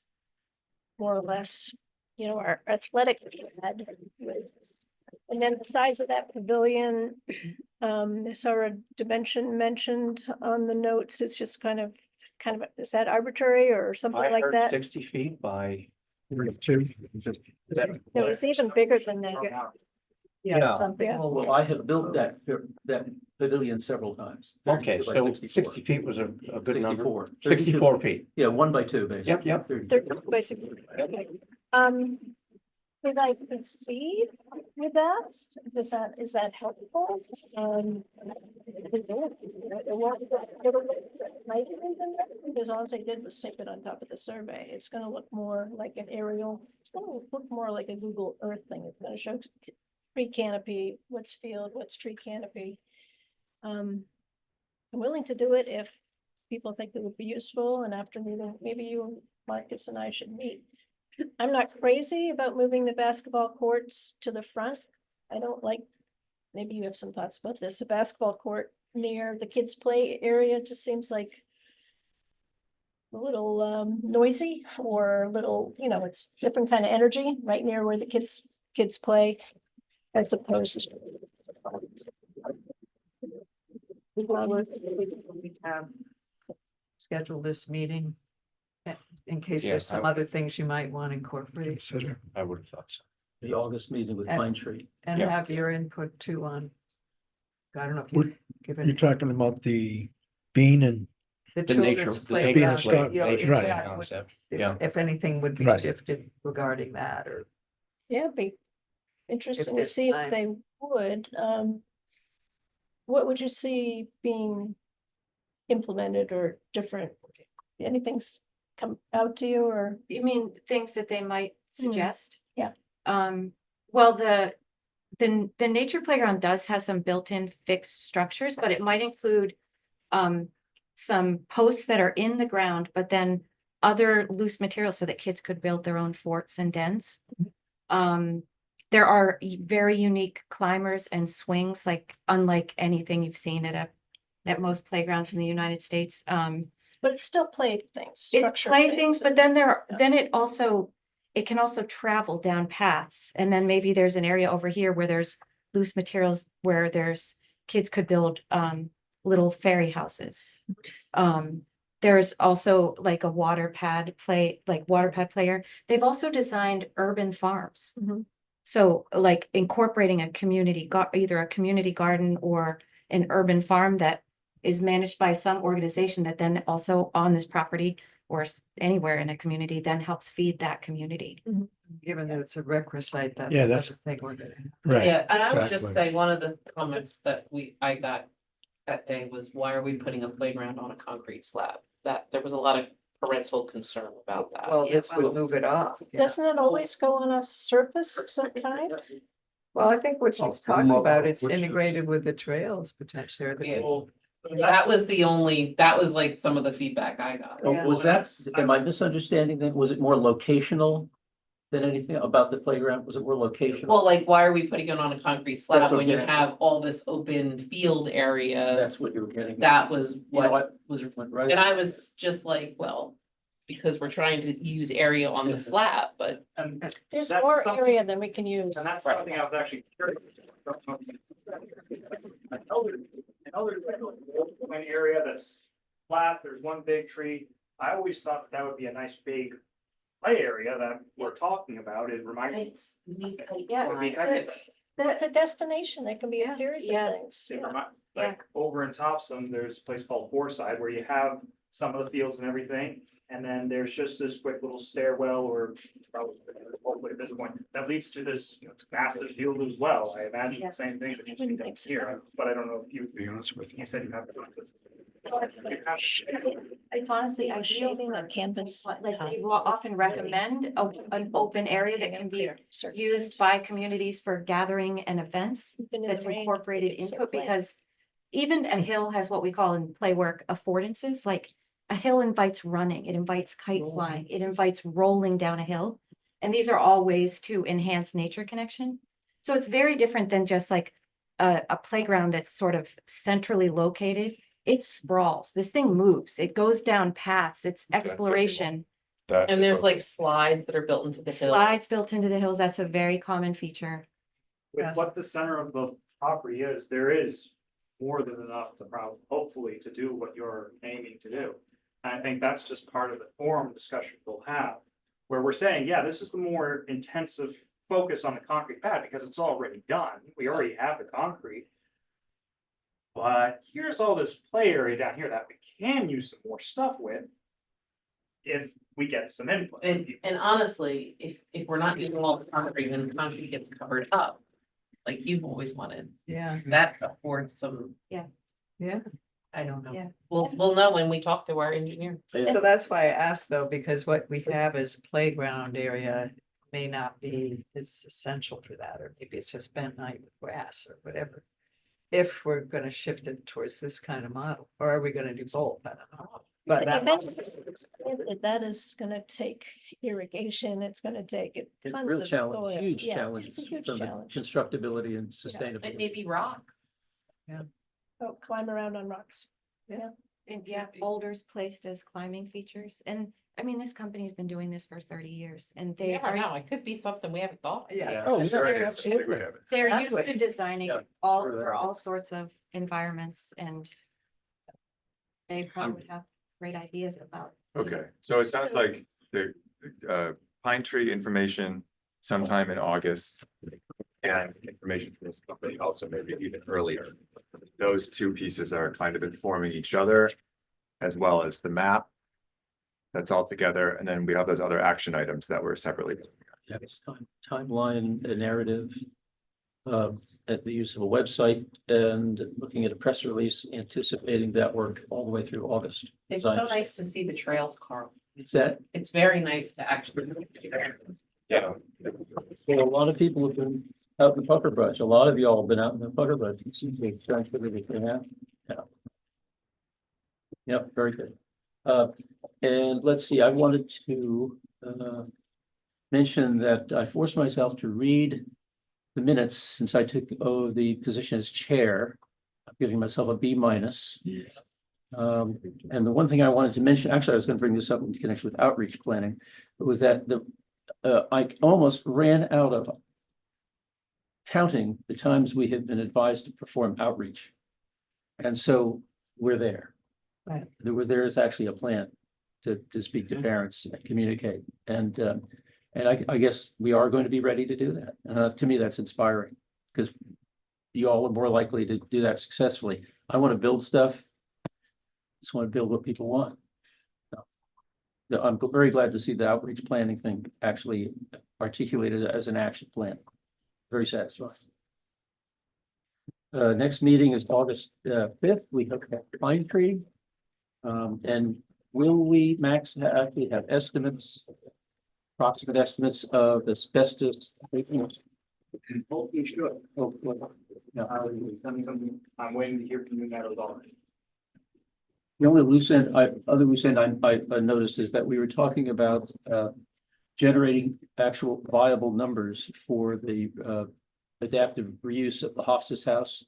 [SPEAKER 7] more or less, you know, our athletic pad with. And then the size of that pavilion, I saw a dimension mentioned on the notes. It's just kind of, is that arbitrary or something
[SPEAKER 10] I
[SPEAKER 7] like
[SPEAKER 10] heard
[SPEAKER 7] that?
[SPEAKER 10] 60 feet by.
[SPEAKER 2] 32.
[SPEAKER 7] No, it was even bigger than that.
[SPEAKER 10] Yeah.
[SPEAKER 8] Something.
[SPEAKER 7] Yeah.
[SPEAKER 1] Well, I have built that pavilion several times.
[SPEAKER 10] Okay,
[SPEAKER 1] 32 by
[SPEAKER 10] so
[SPEAKER 1] 64.
[SPEAKER 10] 60 feet was a good number.
[SPEAKER 1] 64.
[SPEAKER 10] 64 feet.
[SPEAKER 1] Yeah, 1 by 2, basically.
[SPEAKER 10] Yep, yep.
[SPEAKER 1] 32.
[SPEAKER 7] They're basically, okay. Did I proceed with that? Is that helpful? Because all I did was take it on top of the survey. It's gonna look more like an aerial, it's gonna look more like a Google Earth thing. It's gonna show tree canopy, what's field, what's tree canopy. I'm willing to do it if people think it would be useful, and after meeting, maybe you, Marcus, and I should meet. I'm not crazy about moving the basketball courts to the front. I don't like, maybe you have some thoughts about this, a basketball court near the kids' play area just seems like a little noisy or a little, you know, it's different kind of energy right near where the kids play as opposed to.
[SPEAKER 8] We have scheduled this meeting in case
[SPEAKER 10] Yeah,
[SPEAKER 8] there's some other things you might want to incorporate
[SPEAKER 2] Consider.
[SPEAKER 10] I would have thought so.
[SPEAKER 1] The August meeting with Pine Tree.
[SPEAKER 8] and
[SPEAKER 10] Yeah.
[SPEAKER 8] have your input too on. I don't know if
[SPEAKER 2] Would-
[SPEAKER 8] you give
[SPEAKER 2] You're
[SPEAKER 8] it,
[SPEAKER 2] talking about the bean and
[SPEAKER 8] the
[SPEAKER 10] The nature,
[SPEAKER 8] children's
[SPEAKER 10] the nature
[SPEAKER 8] playground,
[SPEAKER 2] start-
[SPEAKER 8] you know, if
[SPEAKER 10] nature play
[SPEAKER 8] that would-
[SPEAKER 10] concept. Yeah.
[SPEAKER 8] if anything would be
[SPEAKER 2] Right.
[SPEAKER 8] shifted regarding that or.
[SPEAKER 7] Yeah, it'd be interesting to
[SPEAKER 8] there's
[SPEAKER 7] see if
[SPEAKER 8] time.
[SPEAKER 7] they would. What would you see being implemented or different? Anything's come out to you or?
[SPEAKER 11] You mean things that they might suggest?
[SPEAKER 7] yeah.
[SPEAKER 11] Well, the nature playground does have some built-in fixed structures, but it might include some posts that are in the ground, but then other loose materials so that kids could build their own forts and dens. There are very unique climbers and swings, like unlike anything you've seen at most playgrounds in the United States.
[SPEAKER 7] But it's still play things.
[SPEAKER 11] It's
[SPEAKER 7] structure
[SPEAKER 11] playthings, but then
[SPEAKER 7] yeah.
[SPEAKER 11] it can also travel down paths. And then maybe there's an area over here where there's loose materials where kids could build little fairy houses. There's also like a water pad player. They've also designed urban farms.
[SPEAKER 7] Mhm.
[SPEAKER 11] So like incorporating either a community garden or an urban farm that is managed by some organization that then also on this property or anywhere in a community then helps feed that community.
[SPEAKER 8] Given that it's a rec site, that's
[SPEAKER 2] Yeah,
[SPEAKER 8] another thing we're gonna.
[SPEAKER 2] Right.
[SPEAKER 3] Yeah, and I would just
[SPEAKER 2] exactly.
[SPEAKER 3] say, one of the comments that I got that day was, why are we putting a playground on a concrete slab? That there was a lot of parental concern about that.
[SPEAKER 8] Well,
[SPEAKER 11] Yeah,
[SPEAKER 8] this would move it off. yeah.
[SPEAKER 7] Doesn't it always go on a surface of some kind?
[SPEAKER 8] Well, I think what she's talking
[SPEAKER 10] well,
[SPEAKER 8] about, it's
[SPEAKER 10] which is-
[SPEAKER 8] integrated with the trails potentially, or the.
[SPEAKER 3] That was like some of the feedback I got.
[SPEAKER 1] Oh,
[SPEAKER 8] Yeah.
[SPEAKER 1] was that, am I misunderstanding that? Was it more locational than anything about the playground? Was it more location?
[SPEAKER 3] Well, like, why are we putting it on a concrete slab
[SPEAKER 1] what
[SPEAKER 3] when you
[SPEAKER 1] I'm getting
[SPEAKER 3] have all this open field area?
[SPEAKER 1] That's what you were getting.
[SPEAKER 3] That was
[SPEAKER 1] You know
[SPEAKER 3] what,
[SPEAKER 1] was right?
[SPEAKER 3] and I was just like, well, because we're trying to use area on the slab, but
[SPEAKER 5] And
[SPEAKER 7] There's
[SPEAKER 5] That's
[SPEAKER 7] more
[SPEAKER 5] something-
[SPEAKER 7] area than we can use.
[SPEAKER 5] And that's something I was actually curious. I know there's an area that's flat, there's one big tree. I always thought that would be a nice big play area that we're talking about. It reminded me.
[SPEAKER 3] it's, we,
[SPEAKER 7] Yeah,
[SPEAKER 5] would be kind of-
[SPEAKER 7] That's a destination. There can be
[SPEAKER 11] Yeah,
[SPEAKER 7] a series
[SPEAKER 11] yeah.
[SPEAKER 7] of things.
[SPEAKER 5] it
[SPEAKER 7] Yeah.
[SPEAKER 5] remi- Like over in Topsom, there's a place called Forside where you have some of the fields and everything. And then there's just this quick little stairwell or probably hopefully at this point that leads to this massive field as well. I imagine
[SPEAKER 11] Yeah.
[SPEAKER 5] the same thing that you
[SPEAKER 7] I
[SPEAKER 5] see
[SPEAKER 7] wouldn't
[SPEAKER 5] down
[SPEAKER 7] think so.
[SPEAKER 5] here, but I don't know if you,
[SPEAKER 6] To be honest with you.
[SPEAKER 5] you said you have.
[SPEAKER 11] It's honestly ideal
[SPEAKER 7] Shading
[SPEAKER 11] for,
[SPEAKER 7] that canvas.
[SPEAKER 11] like, they will often recommend an open area that can be
[SPEAKER 7] Certain
[SPEAKER 11] used
[SPEAKER 7] things.
[SPEAKER 11] by communities for gathering and events.
[SPEAKER 7] Even in the
[SPEAKER 11] That's
[SPEAKER 7] rain,
[SPEAKER 11] incorporated
[SPEAKER 7] it's so
[SPEAKER 11] input,
[SPEAKER 7] plant.
[SPEAKER 11] because even a hill has what we call in play work affordances, like a hill invites running, it invites kite flying, it invites rolling down a hill. And these are all ways to enhance nature connection. So it's very different than just like a playground that's sort of centrally located. It sprawls, this thing moves, it goes down paths, it's
[SPEAKER 6] That's what we want.
[SPEAKER 11] exploration.
[SPEAKER 6] That
[SPEAKER 3] and
[SPEAKER 6] is
[SPEAKER 3] there's
[SPEAKER 6] what
[SPEAKER 3] like slides that are built into the hill.
[SPEAKER 11] Slides built into the hills, that's a very common feature.
[SPEAKER 5] With what the center of the property is, there is more than enough to probably, hopefully, to do what you're aiming to do. And I think that's just part of the forum discussion we'll have, where we're saying, yeah, this is the more intensive focus on the concrete pad because it's already done. We already have the concrete. But here's all this play area down here that we can use some more stuff with if we get some input.
[SPEAKER 3] And honestly, if we're not using all the concrete and the concrete gets covered up, like you've always wanted,
[SPEAKER 8] Yeah,
[SPEAKER 3] that affords some,
[SPEAKER 8] yeah.
[SPEAKER 3] I don't know.
[SPEAKER 11] Yeah.
[SPEAKER 3] We'll know when we talk to our engineer.
[SPEAKER 8] So that's why I asked though, because what we have as playground area may not be as essential for that, or maybe it's a spent night with grass or whatever. If we're gonna shift it towards this kind of model, or are we gonna do both? I don't know. But that,
[SPEAKER 7] Eventually, it's planted, that is gonna take irrigation. It's gonna take
[SPEAKER 1] It's
[SPEAKER 7] tons
[SPEAKER 1] real
[SPEAKER 7] of
[SPEAKER 1] challenge,
[SPEAKER 7] soil.
[SPEAKER 1] huge
[SPEAKER 7] Yeah,
[SPEAKER 1] challenge.
[SPEAKER 7] It's a huge
[SPEAKER 1] from the
[SPEAKER 7] challenge.
[SPEAKER 1] Constructability and
[SPEAKER 3] It
[SPEAKER 1] sustainability.
[SPEAKER 3] may be rock.
[SPEAKER 7] Oh, climb around on rocks.
[SPEAKER 11] And yeah, boulders placed as climbing features. And I mean, this company's been doing this for 30 years and they
[SPEAKER 3] Never
[SPEAKER 11] are,
[SPEAKER 3] know, it could be something we haven't thought.
[SPEAKER 8] yeah,
[SPEAKER 1] Oh,
[SPEAKER 6] Sure
[SPEAKER 1] yeah,
[SPEAKER 6] it is. I think we have it.
[SPEAKER 11] they're
[SPEAKER 8] Exactly.
[SPEAKER 11] used to designing
[SPEAKER 1] Yeah,
[SPEAKER 11] all
[SPEAKER 1] sure
[SPEAKER 11] for
[SPEAKER 1] that.
[SPEAKER 11] all sorts of environments and they probably would have great ideas about.
[SPEAKER 6] Okay, so it sounds like the pine tree information sometime in August. And information from this company also maybe even earlier. Those two pieces are kind of informing each other. As well as the map. That's all together, and then we have those other action items that were separately.
[SPEAKER 1] Yes, timeline, a narrative. At the use of a website and looking at a press release, anticipating that work all the way through August.
[SPEAKER 3] It's so nice to see the trails, Carl.
[SPEAKER 1] Is that,
[SPEAKER 3] It's very nice to actually.
[SPEAKER 6] Yeah.
[SPEAKER 1] well, a lot of people have been out in the pucker brush. A lot of y'all have been out in the pucker brush. You see the tranquility they have. Yeah. Yep, very good. And let's see, I wanted to mention that I forced myself to read the minutes since I took the position as chair. I'm giving myself a B minus. And the one thing I wanted to mention, actually, I was going to bring this up in connection with outreach planning, was that I almost ran out of counting the times we have been advised to perform outreach. And so we're there.
[SPEAKER 8] Right.
[SPEAKER 1] There is actually a plan to speak to parents and communicate. And I guess we are going to be ready to do that. To me, that's inspiring because you all are more likely to do that successfully. I want to build stuff. Just want to build what people want. So, I'm very glad to see the outreach planning thing actually articulated as an action plan. Very satisfying. Next meeting is August 5th. We have Pine Tree. And will we, Max, actually have estimates, approximate estimates of asbestos?
[SPEAKER 5] Hope you should.
[SPEAKER 1] No,
[SPEAKER 5] I'm waiting to hear from you, Meadows on it.
[SPEAKER 1] the only loose end, other loose end I noticed is that we were talking about generating actual viable numbers for the adaptive reuse of the Hofstas house.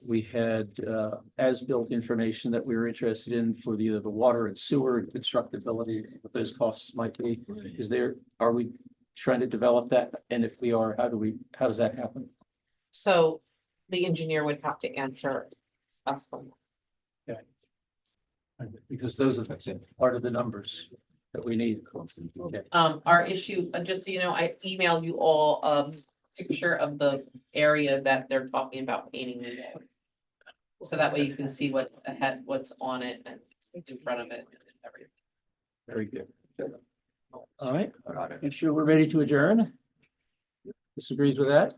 [SPEAKER 1] We had as-built information that we were interested in for either the water and sewer and constructability, what those costs might be. Are we trying to develop that? And if we are, how does that happen?
[SPEAKER 3] So the engineer would have to answer us.
[SPEAKER 1] Because those are part of the numbers that we need. Okay.
[SPEAKER 3] Our issue, just so you know, I emailed you all a picture of the area that they're talking about painting it. So that way you can see what's on it and in front of it. And everything.
[SPEAKER 1] Very good. All right, make sure we're ready to adjourn. Disagrees with that?